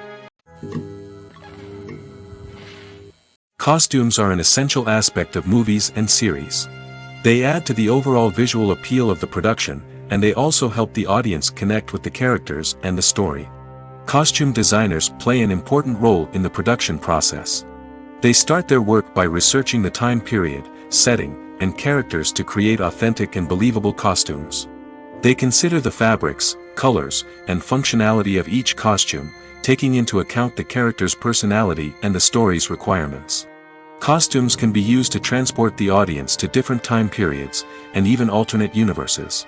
Costumes are an essential aspect of movies and series. They add to the overall visual appeal of the production, and they also help the audience connect with the characters and the story. Costume designers play an important role in the production process. They start their work by researching the time period, setting, and characters to create authentic and believable costumes. They consider the fabrics, colors, and functionality of each costume, taking into account the character's personality and the story's requirements. Costumes can be used to transport the audience to different time periods, and even alternate universes.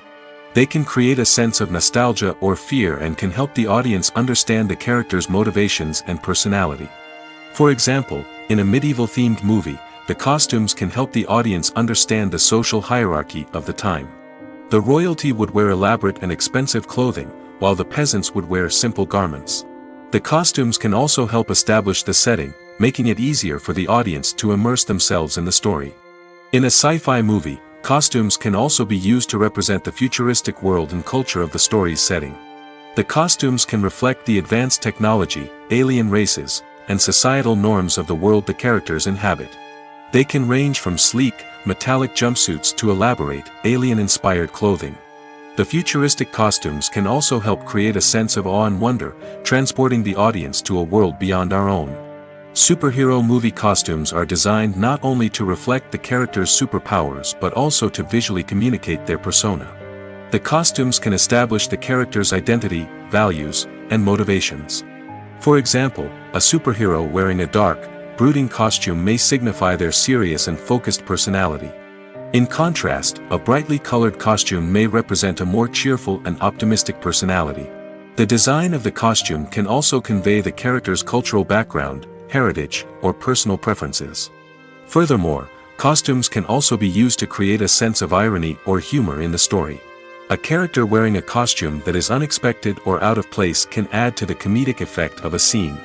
They can create a sense of nostalgia or fear and can help the audience understand the character's motivations and personality. For example, in a medieval-themed movie, the costumes can help the audience understand the social hierarchy of the time. The royalty would wear elaborate and expensive clothing, while the peasants would wear simple garments. The costumes can also help establish the setting, making it easier for the audience to immerse themselves in the story. In a sci-fi movie, Costumes can also be used to represent the futuristic world and culture of the story's setting. The costumes can reflect the advanced technology, alien races, and societal norms of the world the characters inhabit. They can range from sleek, metallic jumpsuits to elaborate, alien-inspired clothing. The futuristic costumes can also help create a sense of awe and wonder, transporting the audience to a world beyond our own. Superhero movie costumes are designed not only to reflect the character's superpowers but also to visually communicate their persona. The costumes can establish the character's identity, values, and motivations. For example, a superhero wearing a dark, brooding costume may signify their serious and focused personality. In contrast, a brightly colored costume may represent a more cheerful and optimistic personality. The design of the costume can also convey the character's cultural background, heritage, or personal preferences. Furthermore, costumes can also be used to create a sense of irony or humor in the story. A character wearing a costume that is unexpected or out of place can add to the comedic effect of a scene.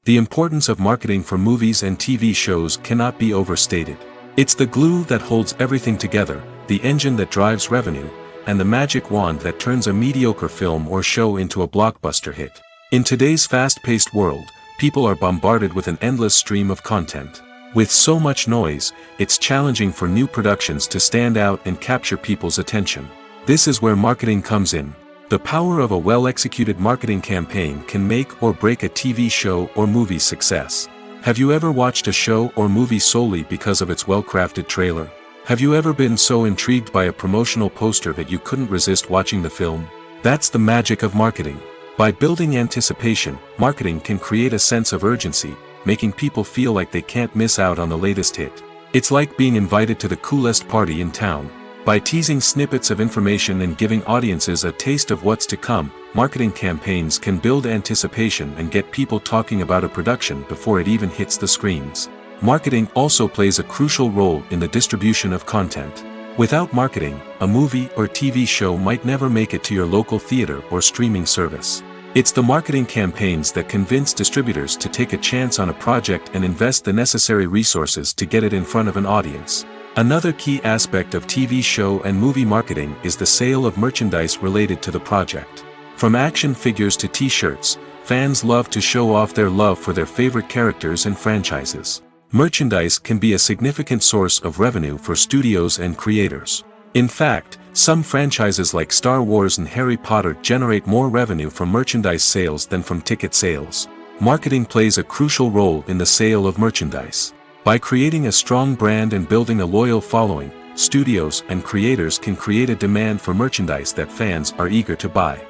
The importance of marketing for movies and TV shows cannot be overstated. It's the glue that holds everything together, the engine that drives revenue, and the magic wand that turns a mediocre film or show into a blockbuster hit. In today's fast-paced world, people are bombarded with an endless stream of content. With so much noise, it's challenging for new productions to stand out and capture people's attention. This is where marketing comes in. The power of a well-executed marketing campaign can make or break a TV show or movie's success. Have you ever watched a show or movie solely because of its well-crafted trailer? Have you ever been so intrigued by a promotional poster that you couldn't resist watching the film? That's the magic of marketing. By building anticipation, marketing can create a sense of urgency, making people feel like they can't miss out on the latest hit. It's like being invited to the coolest party in town. By teasing snippets of information and giving audiences a taste of what's to come, marketing campaigns can build anticipation and get people talking about a production before it even hits the screens. Marketing also plays a crucial role in the distribution of content. Without marketing, a movie or TV show might never make it to your local theater or streaming service. It's the marketing campaigns that convince distributors to take a chance on a project and invest the necessary resources to get it in front of an audience. Another key aspect of TV show and movie marketing is the sale of merchandise related to the project. From action figures to t-shirts, fans love to show off their love for their favorite characters and franchises. Merchandise can be a significant source of revenue for studios and creators. In fact, some franchises like Star Wars and Harry Potter generate more revenue from merchandise sales than from ticket sales. Marketing plays a crucial role in the sale of merchandise. By creating a strong brand and building a loyal following, studios and creators can create a demand for merchandise that fans are eager to buy.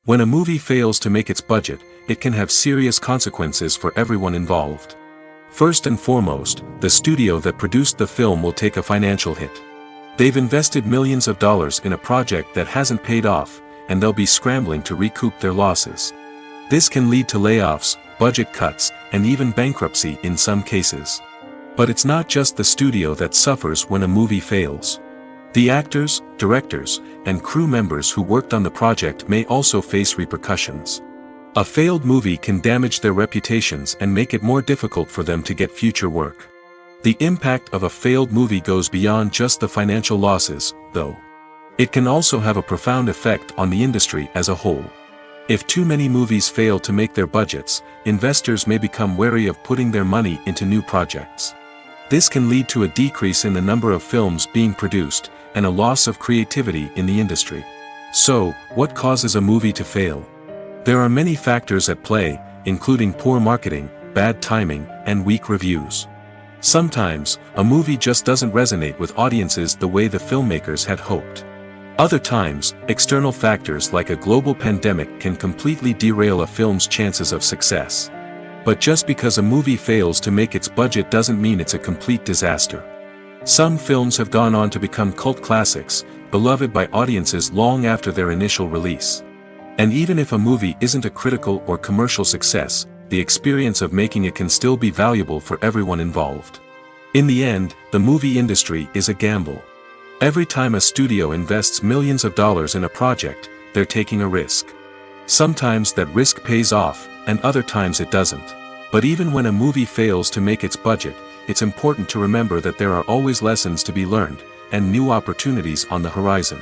When a movie fails to make its budget, it can have serious consequences for everyone involved. First and foremost, the studio that produced the film will take a financial hit. They've invested millions of dollars in a project that hasn't paid off, and they'll be scrambling to recoup their losses. This can lead to layoffs, budget cuts, and even bankruptcy in some cases. But it's not just the studio that suffers when a movie fails. The actors, directors, and crew members who worked on the project may also face repercussions. A failed movie can damage their reputations and make it more difficult for them to get future work. The impact of a failed movie goes beyond just the financial losses, though. It can also have a profound effect on the industry as a whole. If too many movies fail to make their budgets, investors may become wary of putting their money into new projects. This can lead to a decrease in the number of films being produced, and a loss of creativity in the industry. So, what causes a movie to fail? There are many factors at play, including poor marketing, bad timing, and weak reviews. Sometimes, a movie just doesn't resonate with audiences the way the filmmakers had hoped. Other times, external factors like a global pandemic can completely derail a film's chances of success. But just because a movie fails to make its budget doesn't mean it's a complete disaster. Some films have gone on to become cult classics, beloved by audiences long after their initial release. And even if a movie isn't a critical or commercial success, the experience of making it can still be valuable for everyone involved. In the end, the movie industry is a gamble. Every time a studio invests millions of dollars in a project, they're taking a risk. Sometimes that risk pays off, and other times it doesn't. But even when a movie fails to make its budget, it's important to remember that there are always lessons to be learned, and new opportunities on the horizon.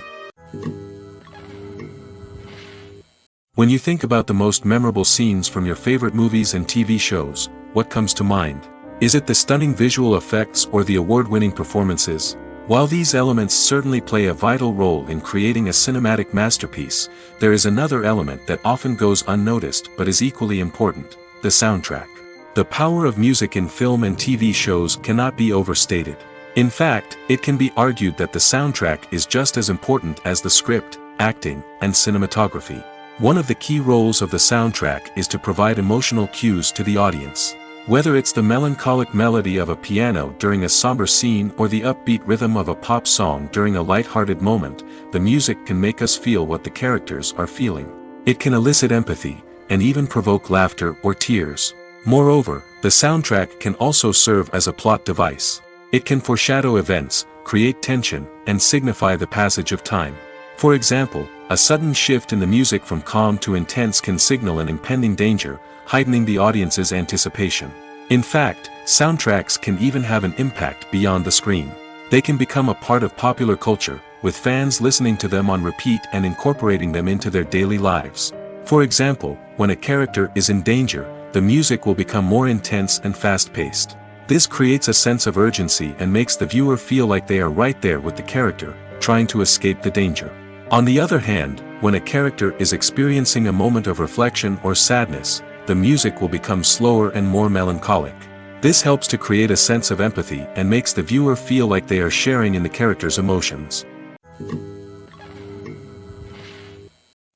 When you think about the most memorable scenes from your favorite movies and TV shows, what comes to mind? Is it the stunning visual effects or the award-winning performances? While these elements certainly play a vital role in creating a cinematic masterpiece, there is another element that often goes unnoticed but is equally important: the soundtrack. The power of music in film and TV shows cannot be overstated. In fact, it can be argued that the soundtrack is just as important as the script, acting, and cinematography. One of the key roles of the soundtrack is to provide emotional cues to the audience. Whether it's the melancholic melody of a piano during a somber scene or the upbeat rhythm of a pop song during a light-hearted moment, the music can make us feel what the characters are feeling. It can elicit empathy, and even provoke laughter or tears. Moreover, the soundtrack can also serve as a plot device. It can foreshadow events, create tension, and signify the passage of time. For example, a sudden shift in the music from calm to intense can signal an impending danger, heightening the audience's anticipation. In fact, soundtracks can even have an impact beyond the screen. They can become a part of popular culture, with fans listening to them on repeat and incorporating them into their daily lives. For example, when a character is in danger, the music will become more intense and fast-paced. This creates a sense of urgency and makes the viewer feel like they are right there with the character, trying to escape the danger. On the other hand, when a character is experiencing a moment of reflection or sadness, the music will become slower and more melancholic. This helps to create a sense of empathy and makes the viewer feel like they are sharing in the character's emotions.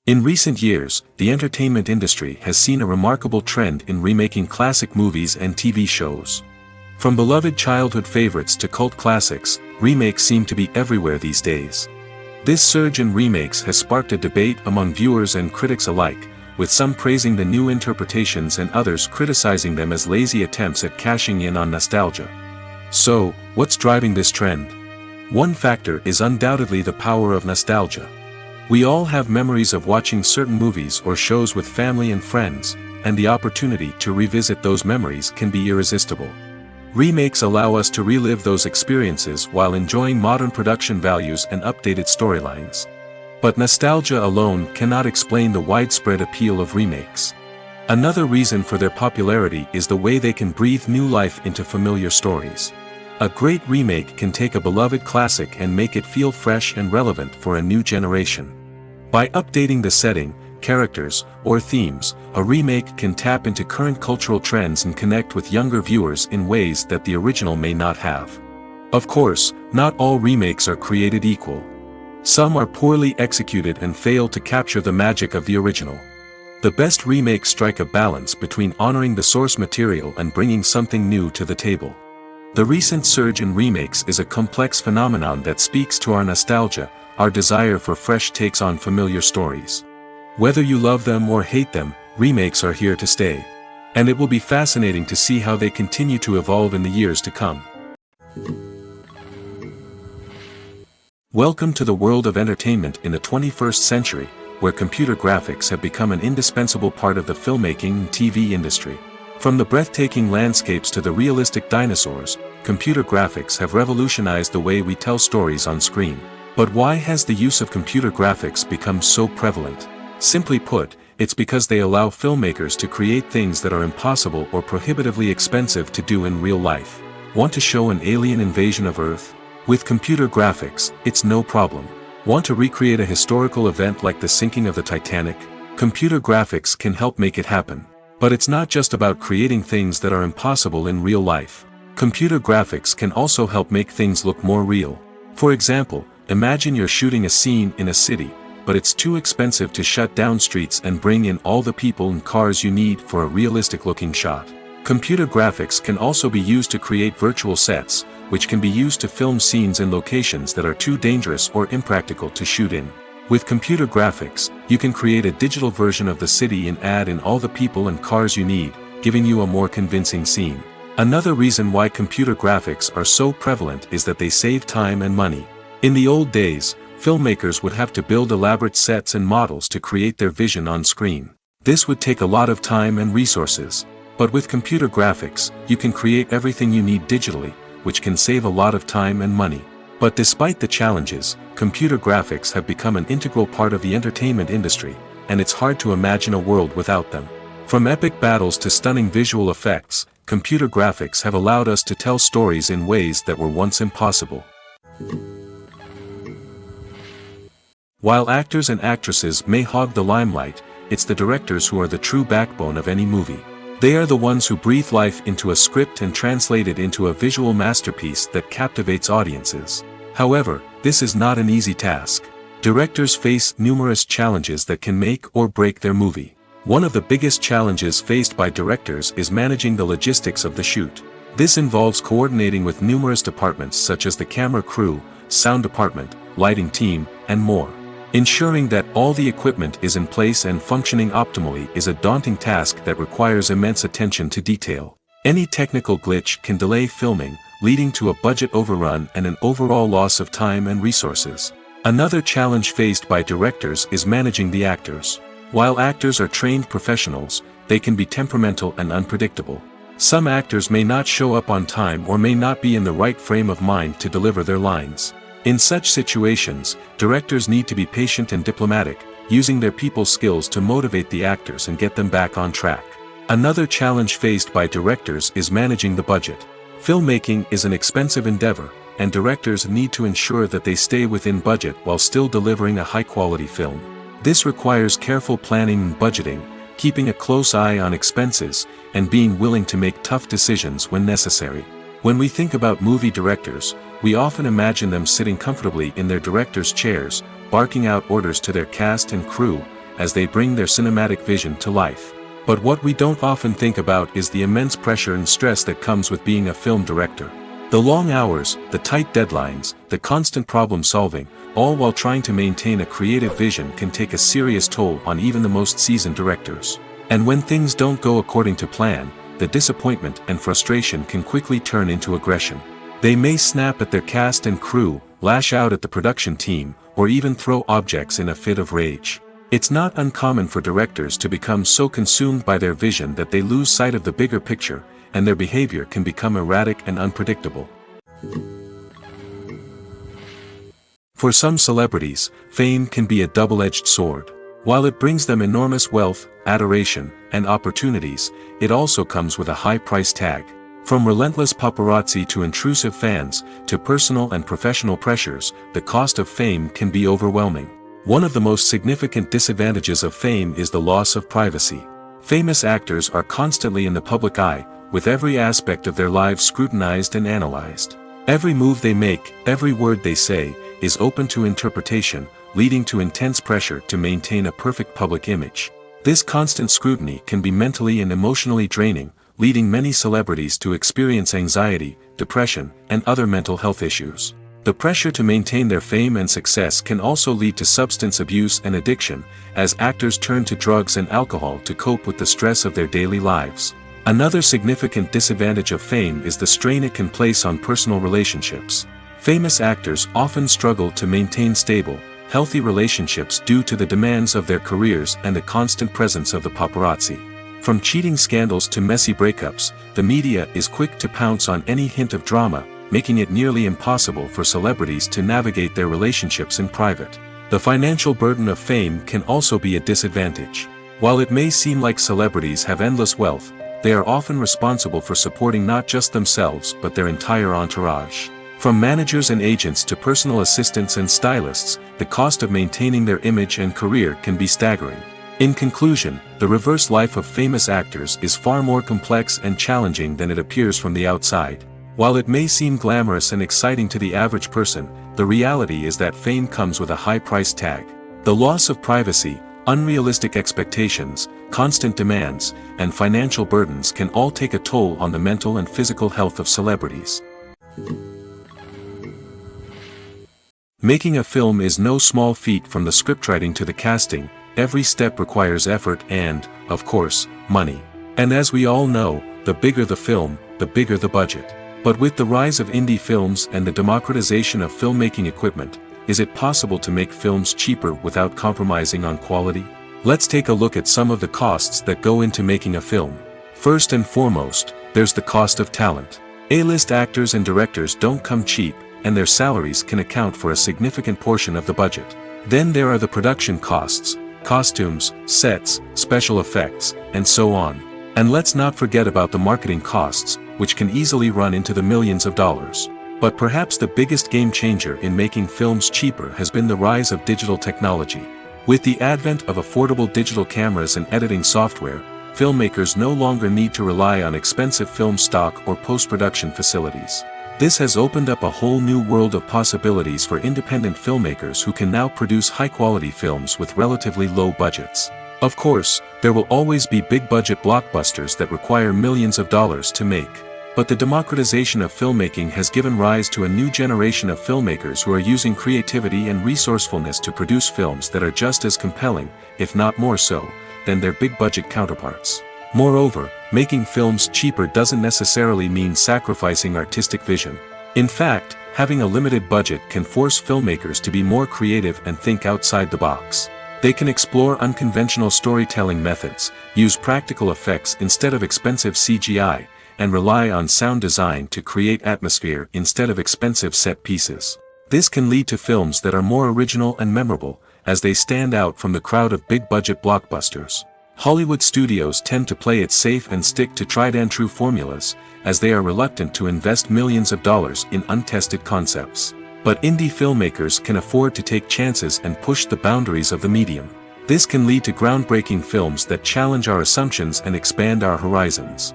In recent years, the entertainment industry has seen a remarkable trend in remaking classic movies and TV shows. From beloved childhood favorites to cult classics, remakes seem to be everywhere these days. This surge in remakes has sparked a debate among viewers and critics alike, with some praising the new interpretations and others criticizing them as lazy attempts at cashing in on nostalgia. So, what's driving this trend? One factor is undoubtedly the power of nostalgia. We all have memories of watching certain movies or shows with family and friends, and the opportunity to revisit those memories can be irresistible. Remakes allow us to relive those experiences while enjoying modern production values and updated storylines. But nostalgia alone cannot explain the widespread appeal of remakes. Another reason for their popularity is the way they can breathe new life into familiar stories. A great remake can take a beloved classic and make it feel fresh and relevant for a new generation. By updating the setting, characters, or themes, a remake can tap into current cultural trends and connect with younger viewers in ways that the original may not have. Of course, not all remakes are created equal. Some are poorly executed and fail to capture the magic of the original. The best remakes strike a balance between honoring the source material and bringing something new to the table. The recent surge in remakes is a complex phenomenon that speaks to our nostalgia, our desire for fresh takes on familiar stories. Whether you love them or hate them, remakes are here to stay. And it will be fascinating to see how they continue to evolve in the years to come. Welcome to the world of entertainment in the 21st century, where computer graphics have become an indispensable part of the filmmaking and TV industry. From the breathtaking landscapes to the realistic dinosaurs, computer graphics have revolutionized the way we tell stories on screen. But why has the use of computer graphics become so prevalent? Simply put, it's because they allow filmmakers to create things that are impossible or prohibitively expensive to do in real life. Want to show an alien invasion of Earth? With computer graphics, it's no problem. Want to recreate a historical event like the sinking of the Titanic? Computer graphics can help make it happen. But it's not just about creating things that are impossible in real life. Computer graphics can also help make things look more real. For example, imagine you're shooting a scene in a city, but it's too expensive to shut down streets and bring in all the people and cars you need for a realistic-looking shot. Computer graphics can also be used to create virtual sets, which can be used to film scenes in locations that are too dangerous or impractical to shoot in. With computer graphics, you can create a digital version of the city and add in all the people and cars you need, giving you a more convincing scene. Another reason why computer graphics are so prevalent is that they save time and money. In the old days, filmmakers would have to build elaborate sets and models to create their vision on screen. This would take a lot of time and resources. But with computer graphics, you can create everything you need digitally, which can save a lot of time and money. But despite the challenges, computer graphics have become an integral part of the entertainment industry, and it's hard to imagine a world without them. From epic battles to stunning visual effects, computer graphics have allowed us to tell stories in ways that were once impossible. While actors and actresses may hog the limelight, it's the directors who are the true backbone of any movie. They are the ones who breathe life into a script and translate it into a visual masterpiece that captivates audiences. However, this is not an easy task. Directors face numerous challenges that can make or break their movie. One of the biggest challenges faced by directors is managing the logistics of the shoot. This involves coordinating with numerous departments such as the camera crew, sound department, lighting team, and more. Ensuring that all the equipment is in place and functioning optimally is a daunting task that requires immense attention to detail. Any technical glitch can delay filming, leading to a budget overrun and an overall loss of time and resources. Another challenge faced by directors is managing the actors. While actors are trained professionals, they can be temperamental and unpredictable. Some actors may not show up on time or may not be in the right frame of mind to deliver their lines. In such situations, directors need to be patient and diplomatic, using their people skills to motivate the actors and get them back on track. Another challenge faced by directors is managing the budget. Filmmaking is an expensive endeavor, and directors need to ensure that they stay within budget while still delivering a high-quality film. This requires careful planning and budgeting, keeping a close eye on expenses, and being willing to make tough decisions when necessary. When we think about movie directors, we often imagine them sitting comfortably in their director's chairs, barking out orders to their cast and crew, as they bring their cinematic vision to life. But what we don't often think about is the immense pressure and stress that comes with being a film director. The long hours, the tight deadlines, the constant problem solving, all while trying to maintain a creative vision can take a serious toll on even the most seasoned directors. And when things don't go according to plan, the disappointment and frustration can quickly turn into aggression. They may snap at their cast and crew, lash out at the production team, or even throw objects in a fit of rage. It's not uncommon for directors to become so consumed by their vision that they lose sight of the bigger picture, and their behavior can become erratic and unpredictable. For some celebrities, fame can be a double-edged sword. While it brings them enormous wealth, adoration, and opportunities, it also comes with a high price tag. From relentless paparazzi to intrusive fans, to personal and professional pressures, the cost of fame can be overwhelming. One of the most significant disadvantages of fame is the loss of privacy. Famous actors are constantly in the public eye, with every aspect of their lives scrutinized and analyzed. Every move they make, every word they say, is open to interpretation, leading to intense pressure to maintain a perfect public image. This constant scrutiny can be mentally and emotionally draining, leading many celebrities to experience anxiety, depression, and other mental health issues. The pressure to maintain their fame and success can also lead to substance abuse and addiction, as actors turn to drugs and alcohol to cope with the stress of their daily lives. Another significant disadvantage of fame is the strain it can place on personal relationships. Famous actors often struggle to maintain stable, healthy relationships due to the demands of their careers and the constant presence of the paparazzi. From cheating scandals to messy breakups, the media is quick to pounce on any hint of drama, making it nearly impossible for celebrities to navigate their relationships in private. The financial burden of fame can also be a disadvantage. While it may seem like celebrities have endless wealth, they are often responsible for supporting not just themselves but their entire entourage. From managers and agents to personal assistants and stylists, the cost of maintaining their image and career can be staggering. In conclusion, the reverse life of famous actors is far more complex and challenging than it appears from the outside. While it may seem glamorous and exciting to the average person, the reality is that fame comes with a high price tag. The loss of privacy, unrealistic expectations, constant demands, and financial burdens can all take a toll on the mental and physical health of celebrities. Making a film is no small feat. From the scriptwriting to the casting, every step requires effort and, of course, money. And as we all know, the bigger the film, the bigger the budget. But with the rise of indie films and the democratization of filmmaking equipment, is it possible to make films cheaper without compromising on quality? Let's take a look at some of the costs that go into making a film. First and foremost, there's the cost of talent. A-list actors and directors don't come cheap, and their salaries can account for a significant portion of the budget. Then there are the production costs, costumes, sets, special effects, and so on. And let's not forget about the marketing costs, which can easily run into the millions of dollars. But perhaps the biggest game changer in making films cheaper has been the rise of digital technology. With the advent of affordable digital cameras and editing software, filmmakers no longer need to rely on expensive film stock or post-production facilities. This has opened up a whole new world of possibilities for independent filmmakers who can now produce high-quality films with relatively low budgets. Of course, there will always be big-budget blockbusters that require millions of dollars to make. But the democratization of filmmaking has given rise to a new generation of filmmakers who are using creativity and resourcefulness to produce films that are just as compelling, if not more so, than their big-budget counterparts. Moreover, making films cheaper doesn't necessarily mean sacrificing artistic vision. In fact, having a limited budget can force filmmakers to be more creative and think outside the box. They can explore unconventional storytelling methods, use practical effects instead of expensive CGI, and rely on sound design to create atmosphere instead of expensive set pieces. This can lead to films that are more original and memorable, as they stand out from the crowd of big-budget blockbusters. Hollywood studios tend to play it safe and stick to tried-and-true formulas, as they are reluctant to invest millions of dollars in untested concepts. But indie filmmakers can afford to take chances and push the boundaries of the medium. This can lead to groundbreaking films that challenge our assumptions and expand our horizons.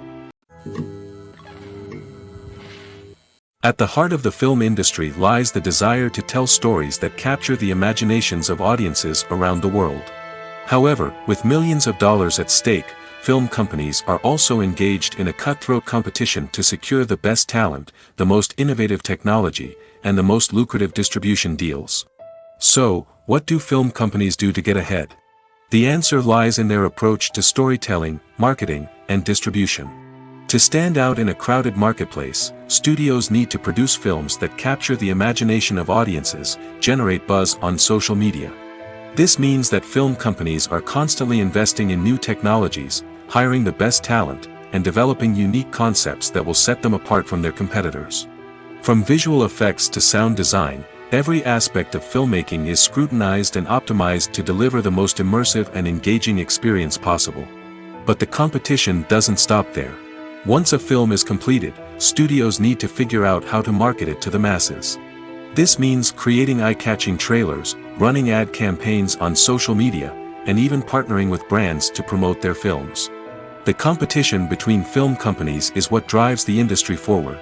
At the heart of the film industry lies the desire to tell stories that capture the imaginations of audiences around the world. However, with millions of dollars at stake, film companies are also engaged in a cutthroat competition to secure the best talent, the most innovative technology, and the most lucrative distribution deals. So, what do film companies do to get ahead? The answer lies in their approach to storytelling, marketing, and distribution. To stand out in a crowded marketplace, studios need to produce films that capture the imagination of audiences, generate buzz on social media. This means that film companies are constantly investing in new technologies, hiring the best talent, and developing unique concepts that will set them apart from their competitors. From visual effects to sound design, every aspect of filmmaking is scrutinized and optimized to deliver the most immersive and engaging experience possible. But the competition doesn't stop there. Once a film is completed, studios need to figure out how to market it to the masses. This means creating eye-catching trailers, running ad campaigns on social media, and even partnering with brands to promote their films. The competition between film companies is what drives the industry forward.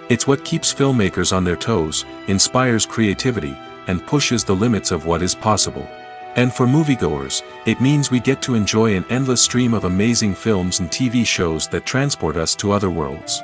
It's what keeps filmmakers on their toes, inspires creativity, and pushes the limits of what is possible. And for moviegoers, it means we get to enjoy an endless stream of amazing films and TV shows that transport us to other worlds.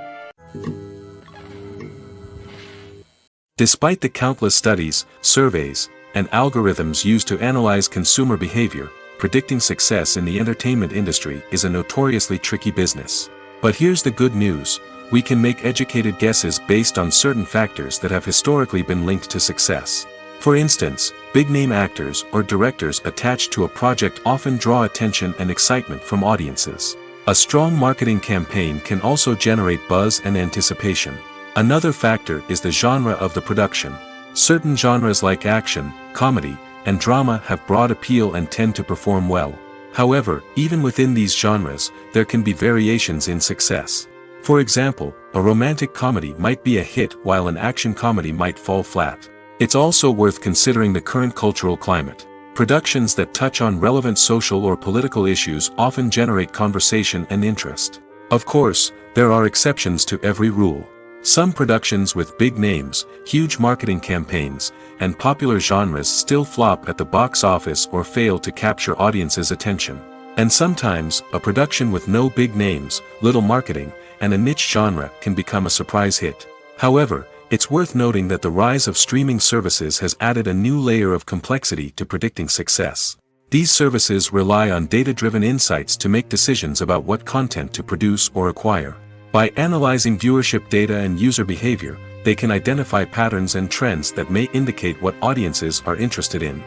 Despite the countless studies, surveys, and algorithms used to analyze consumer behavior, predicting success in the entertainment industry is a notoriously tricky business. But here's the good news: we can make educated guesses based on certain factors that have historically been linked to success. For instance, big-name actors or directors attached to a project often draw attention and excitement from audiences. A strong marketing campaign can also generate buzz and anticipation. Another factor is the genre of the production. Certain genres like action, comedy, and drama have broad appeal and tend to perform well. However, even within these genres, there can be variations in success. For example, a romantic comedy might be a hit while an action comedy might fall flat. It's also worth considering the current cultural climate. Productions that touch on relevant social or political issues often generate conversation and interest. Of course, there are exceptions to every rule. Some productions with big names, huge marketing campaigns, and popular genres still flop at the box office or fail to capture audiences' attention. And sometimes, a production with no big names, little marketing, and a niche genre can become a surprise hit. However, it's worth noting that the rise of streaming services has added a new layer of complexity to predicting success. These services rely on data-driven insights to make decisions about what content to produce or acquire. By analyzing viewership data and user behavior, they can identify patterns and trends that may indicate what audiences are interested in.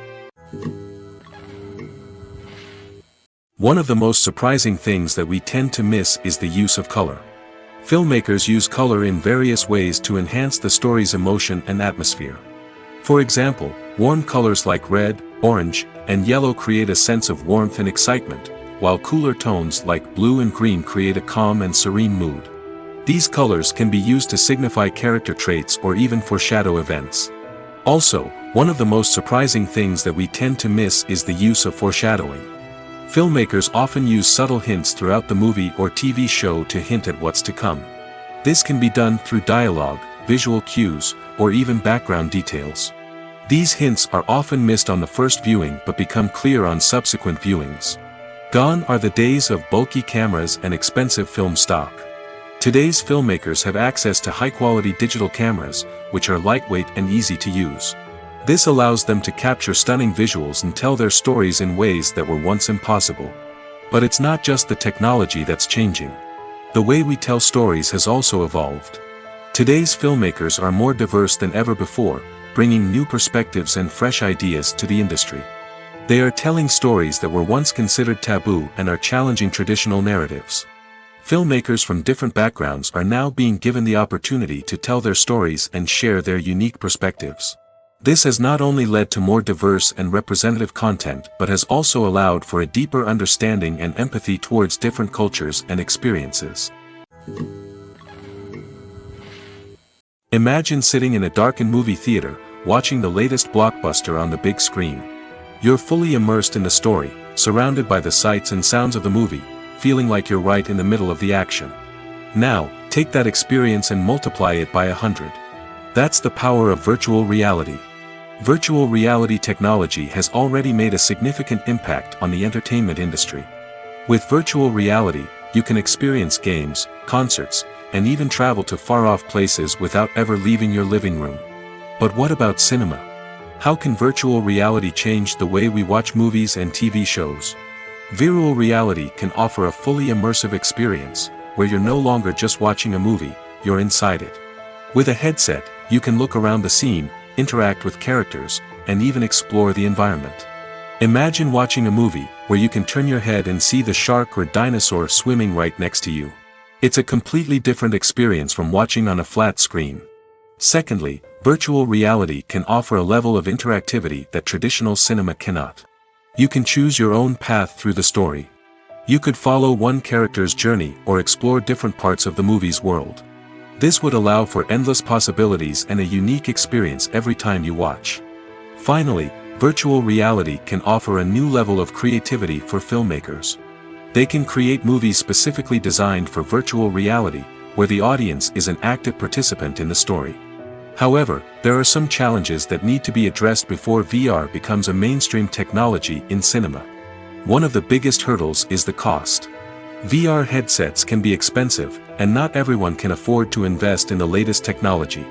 One of the most surprising things that we tend to miss is the use of color. Filmmakers use color in various ways to enhance the story's emotion and atmosphere. For example, warm colors like red, orange, and yellow create a sense of warmth and excitement, while cooler tones like blue and green create a calm and serene mood. These colors can be used to signify character traits or even foreshadow events. Also, one of the most surprising things that we tend to miss is the use of foreshadowing. Filmmakers often use subtle hints throughout the movie or TV show to hint at what's to come. This can be done through dialogue, visual cues, or even background details. These hints are often missed on the first viewing but become clear on subsequent viewings. Gone are the days of bulky cameras and expensive film stock. Today's filmmakers have access to high-quality digital cameras, which are lightweight and easy to use. This allows them to capture stunning visuals and tell their stories in ways that were once impossible. But it's not just the technology that's changing. The way we tell stories has also evolved. Today's filmmakers are more diverse than ever before, bringing new perspectives and fresh ideas to the industry. They are telling stories that were once considered taboo and are challenging traditional narratives. Filmmakers from different backgrounds are now being given the opportunity to tell their stories and share their unique perspectives. This has not only led to more diverse and representative content but has also allowed for a deeper understanding and empathy towards different cultures and experiences. Imagine sitting in a darkened movie theater, watching the latest blockbuster on the big screen. You're fully immersed in the story, surrounded by the sights and sounds of the movie, feeling like you're right in the middle of the action. Now, take that experience and multiply it by 100. That's the power of virtual reality. Virtual reality technology has already made a significant impact on the entertainment industry. With virtual reality, you can experience games, concerts, and even travel to far-off places without ever leaving your living room. But what about cinema? How can virtual reality change the way we watch movies and TV shows? Virtual reality can offer a fully immersive experience, where you're no longer just watching a movie, you're inside it. With a headset, you can look around the scene, interact with characters, and even explore the environment. Imagine watching a movie, where you can turn your head and see the shark or dinosaur swimming right next to you. It's a completely different experience from watching on a flat screen. Secondly, virtual reality can offer a level of interactivity that traditional cinema cannot. You can choose your own path through the story. You could follow one character's journey or explore different parts of the movie's world. This would allow for endless possibilities and a unique experience every time you watch. Finally, virtual reality can offer a new level of creativity for filmmakers. They can create movies specifically designed for virtual reality, where the audience is an active participant in the story. However, there are some challenges that need to be addressed before VR becomes a mainstream technology in cinema. One of the biggest hurdles is the cost. VR headsets can be expensive, and not everyone can afford to invest in the latest technology.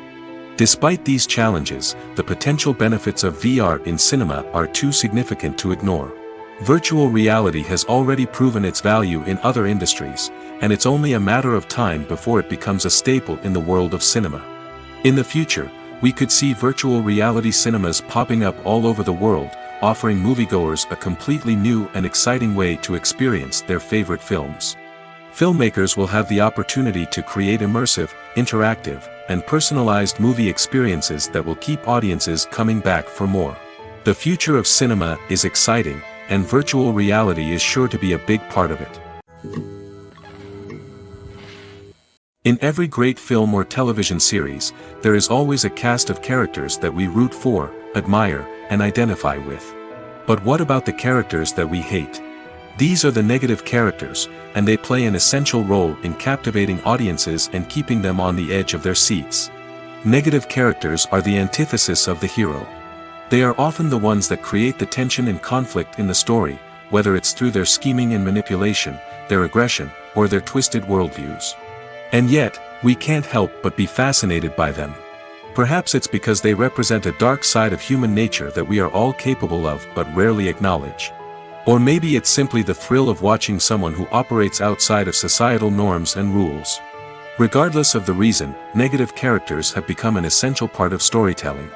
Despite these challenges, the potential benefits of VR in cinema are too significant to ignore. Virtual reality has already proven its value in other industries, and it's only a matter of time before it becomes a staple in the world of cinema. In the future, we could see virtual reality cinemas popping up all over the world, offering moviegoers a completely new and exciting way to experience their favorite films. Filmmakers will have the opportunity to create immersive, interactive, and personalized movie experiences that will keep audiences coming back for more. The future of cinema is exciting, and virtual reality is sure to be a big part of it. In every great film or television series, there is always a cast of characters that we root for, admire, and identify with. But what about the characters that we hate? These are the negative characters, and they play an essential role in captivating audiences and keeping them on the edge of their seats. Negative characters are the antithesis of the hero. They are often the ones that create the tension and conflict in the story, whether it's through their scheming and manipulation, their aggression, or their twisted worldviews. And yet, we can't help but be fascinated by them. Perhaps it's because they represent a dark side of human nature that we are all capable of but rarely acknowledge. Or maybe it's simply the thrill of watching someone who operates outside of societal norms and rules. Regardless of the reason, negative characters have become an essential part of storytelling.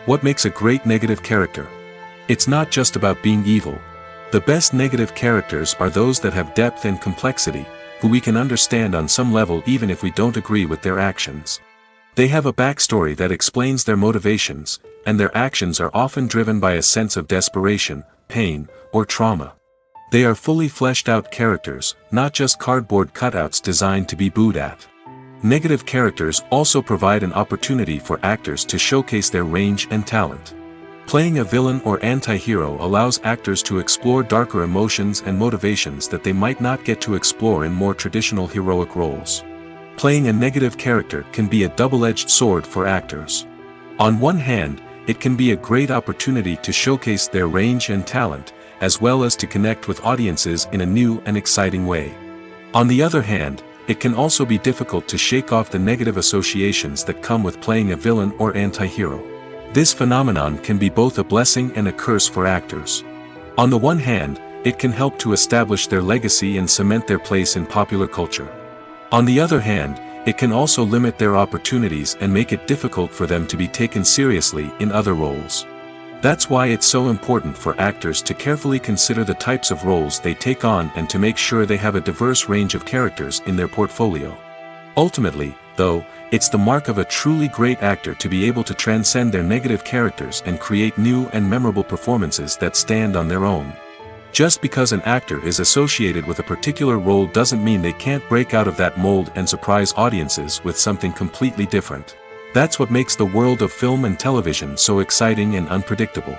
What makes a great negative character? It's not just about being evil. The best negative characters are those that have depth and complexity, who we can understand on some level even if we don't agree with their actions. They have a backstory that explains their motivations, and their actions are often driven by a sense of desperation, pain, or trauma. They are fully fleshed out characters, not just cardboard cutouts designed to be booed at. Negative characters also provide an opportunity for actors to showcase their range and talent. Playing a villain or anti-hero allows actors to explore darker emotions and motivations that they might not get to explore in more traditional heroic roles. Playing a negative character can be a double-edged sword for actors. On one hand, it can be a great opportunity to showcase their range and talent, as well as to connect with audiences in a new and exciting way. On the other hand, it can also be difficult to shake off the negative associations that come with playing a villain or anti-hero. This phenomenon can be both a blessing and a curse for actors. On the one hand, it can help to establish their legacy and cement their place in popular culture. On the other hand, it can also limit their opportunities and make it difficult for them to be taken seriously in other roles. That's why it's so important for actors to carefully consider the types of roles they take on and to make sure they have a diverse range of characters in their portfolio. Ultimately, though, it's the mark of a truly great actor to be able to transcend their negative characters and create new and memorable performances that stand on their own. Just because an actor is associated with a particular role doesn't mean they can't break out of that mold and surprise audiences with something completely different. That's what makes the world of film and television so exciting and unpredictable.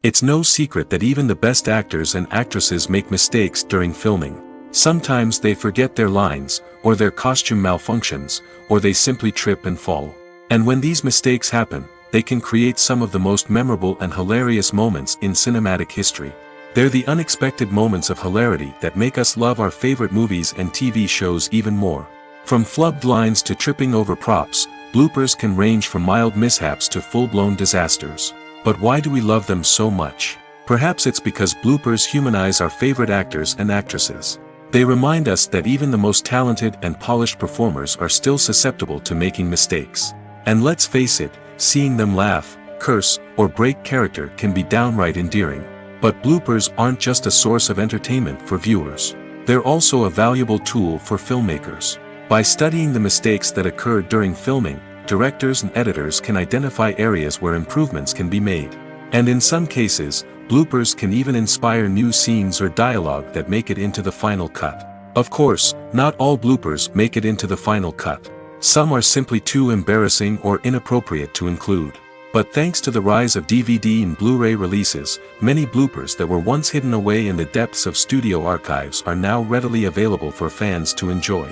It's no secret that even the best actors and actresses make mistakes during filming. Sometimes they forget their lines, or their costume malfunctions, or they simply trip and fall. And when these mistakes happen, they can create some of the most memorable and hilarious moments in cinematic history. They're the unexpected moments of hilarity that make us love our favorite movies and TV shows even more. From flubbed lines to tripping over props, bloopers can range from mild mishaps to full-blown disasters. But why do we love them so much? Perhaps it's because bloopers humanize our favorite actors and actresses. They remind us that even the most talented and polished performers are still susceptible to making mistakes. And let's face it, seeing them laugh, curse, or break character can be downright endearing. But bloopers aren't just a source of entertainment for viewers. They're also a valuable tool for filmmakers. By studying the mistakes that occurred during filming, directors and editors can identify areas where improvements can be made. And in some cases, bloopers can even inspire new scenes or dialogue that make it into the final cut. Of course, not all bloopers make it into the final cut. Some are simply too embarrassing or inappropriate to include. But thanks to the rise of DVD and Blu-ray releases, many bloopers that were once hidden away in the depths of studio archives are now readily available for fans to enjoy.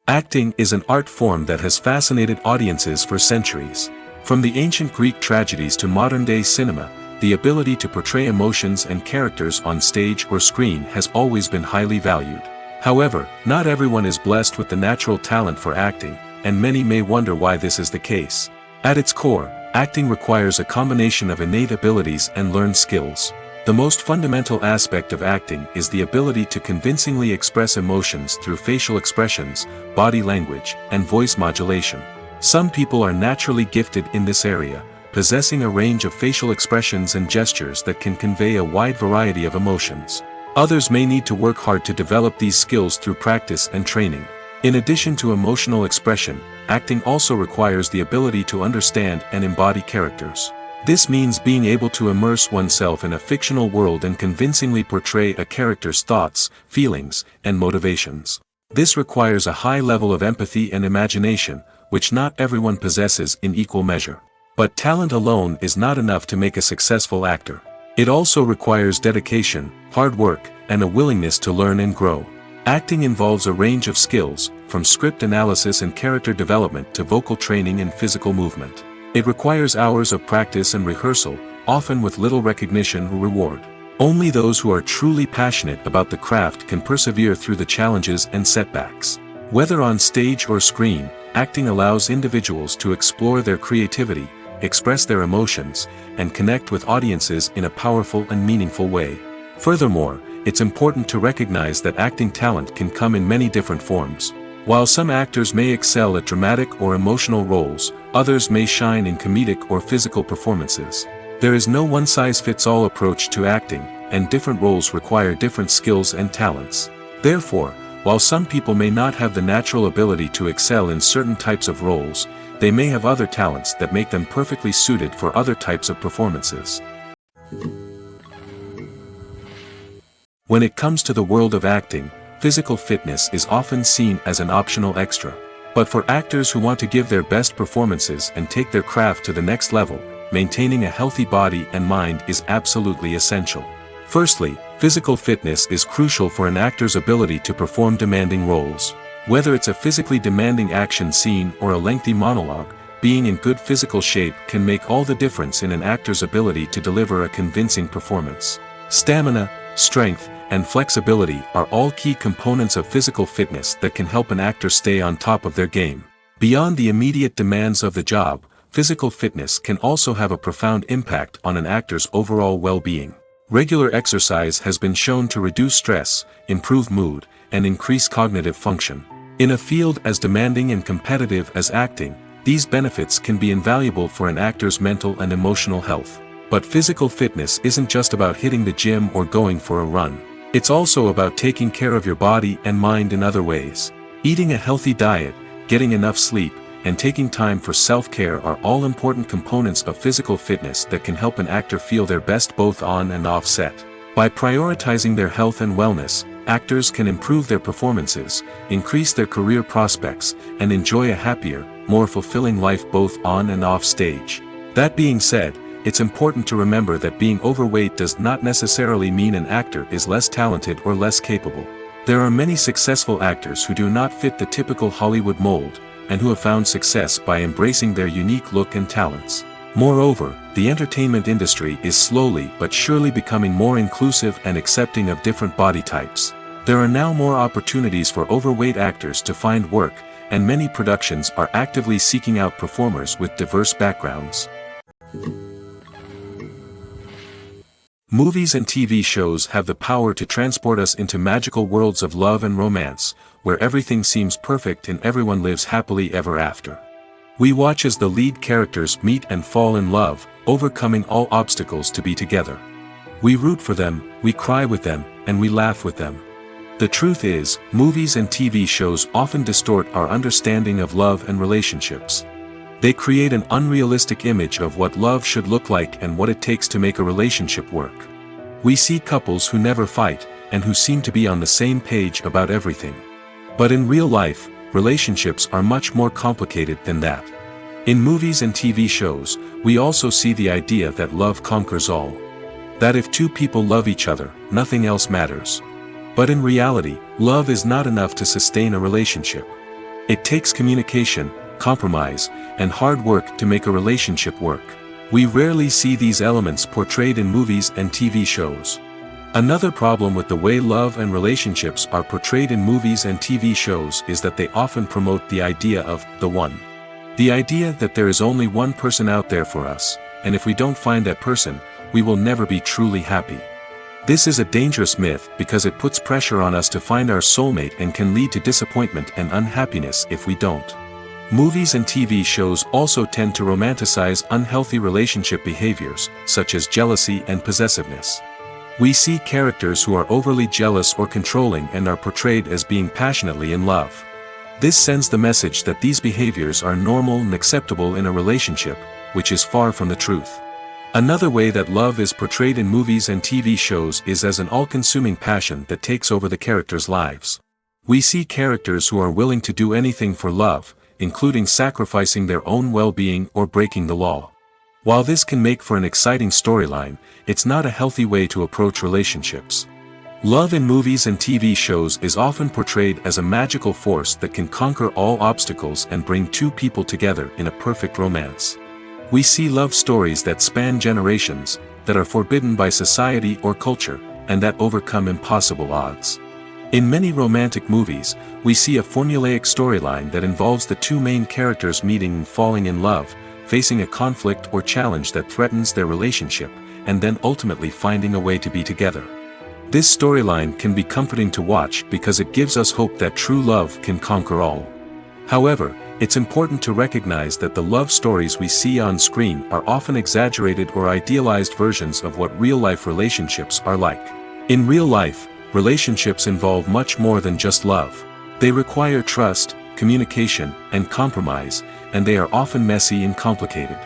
Acting is an art form that has fascinated audiences for centuries. From the ancient Greek tragedies to modern-day cinema, the ability to portray emotions and characters on stage or screen has always been highly valued. However, not everyone is blessed with the natural talent for acting, and many may wonder why this is the case. At its core, acting requires a combination of innate abilities and learned skills. The most fundamental aspect of acting is the ability to convincingly express emotions through facial expressions, body language, and voice modulation. Some people are naturally gifted in this area, possessing a range of facial expressions and gestures that can convey a wide variety of emotions. Others may need to work hard to develop these skills through practice and training. In addition to emotional expression, acting also requires the ability to understand and embody characters. This means being able to immerse oneself in a fictional world and convincingly portray a character's thoughts, feelings, and motivations. This requires a high level of empathy and imagination, which not everyone possesses in equal measure. But talent alone is not enough to make a successful actor. It also requires dedication, hard work, and a willingness to learn and grow. Acting involves a range of skills, from script analysis and character development to vocal training and physical movement. It requires hours of practice and rehearsal, often with little recognition or reward. Only those who are truly passionate about the craft can persevere through the challenges and setbacks. Whether on stage or screen, acting allows individuals to explore their creativity, express their emotions, and connect with audiences in a powerful and meaningful way. Furthermore, it's important to recognize that acting talent can come in many different forms. While some actors may excel at dramatic or emotional roles, others may shine in comedic or physical performances. There is no one-size-fits-all approach to acting, and different roles require different skills and talents. Therefore, while some people may not have the natural ability to excel in certain types of roles, they may have other talents that make them perfectly suited for other types of performances. When it comes to the world of acting, physical fitness is often seen as an optional extra. But for actors who want to give their best performances and take their craft to the next level, maintaining a healthy body and mind is absolutely essential. Firstly, physical fitness is crucial for an actor's ability to perform demanding roles. Whether it's a physically demanding action scene or a lengthy monologue, being in good physical shape can make all the difference in an actor's ability to deliver a convincing performance. Stamina, strength, and flexibility are all key components of physical fitness that can help an actor stay on top of their game. Beyond the immediate demands of the job, physical fitness can also have a profound impact on an actor's overall well-being. Regular exercise has been shown to reduce stress, improve mood, and increase cognitive function. In a field as demanding and competitive as acting, these benefits can be invaluable for an actor's mental and emotional health. But physical fitness isn't just about hitting the gym or going for a run. It's also about taking care of your body and mind in other ways. Eating a healthy diet, getting enough sleep, and taking time for self-care are all important components of physical fitness that can help an actor feel their best both on and off set. By prioritizing their health and wellness, actors can improve their performances, increase their career prospects, and enjoy a happier, more fulfilling life both on and off stage. That being said, it's important to remember that being overweight does not necessarily mean an actor is less talented or less capable. There are many successful actors who do not fit the typical Hollywood mold, and who have found success by embracing their unique look and talents. Moreover, the entertainment industry is slowly but surely becoming more inclusive and accepting of different body types. There are now more opportunities for overweight actors to find work, and many productions are actively seeking out performers with diverse backgrounds. Movies and TV shows have the power to transport us into magical worlds of love and romance, where everything seems perfect and everyone lives happily ever after. We watch as the lead characters meet and fall in love, overcoming all obstacles to be together. We root for them, we cry with them, and we laugh with them. The truth is, movies and TV shows often distort our understanding of love and relationships. They create an unrealistic image of what love should look like and what it takes to make a relationship work. We see couples who never fight, and who seem to be on the same page about everything. But in real life, relationships are much more complicated than that. In movies and TV shows, we also see the idea that love conquers all. That if two people love each other, nothing else matters. But in reality, love is not enough to sustain a relationship. It takes communication, compromise, and hard work to make a relationship work. We rarely see these elements portrayed in movies and TV shows. Another problem with the way love and relationships are portrayed in movies and TV shows is that they often promote the idea of the one. The idea that there is only one person out there for us, and if we don't find that person, we will never be truly happy. This is a dangerous myth because it puts pressure on us to find our soulmate and can lead to disappointment and unhappiness if we don't. Movies and TV shows also tend to romanticize unhealthy relationship behaviors, such as jealousy and possessiveness. We see characters who are overly jealous or controlling and are portrayed as being passionately in love. This sends the message that these behaviors are normal and acceptable in a relationship, which is far from the truth. Another way that love is portrayed in movies and TV shows is as an all-consuming passion that takes over the characters' lives. We see characters who are willing to do anything for love, including sacrificing their own well-being or breaking the law. While this can make for an exciting storyline, it's not a healthy way to approach relationships. Love in movies and TV shows is often portrayed as a magical force that can conquer all obstacles and bring two people together in a perfect romance. We see love stories that span generations, that are forbidden by society or culture, and that overcome impossible odds. In many romantic movies, we see a formulaic storyline that involves the two main characters meeting and falling in love, facing a conflict or challenge that threatens their relationship, and then ultimately finding a way to be together. This storyline can be comforting to watch because it gives us hope that true love can conquer all. However, it's important to recognize that the love stories we see on screen are often exaggerated or idealized versions of what real-life relationships are like. In real life, relationships involve much more than just love. They require trust, communication, and compromise, and they are often messy and complicated.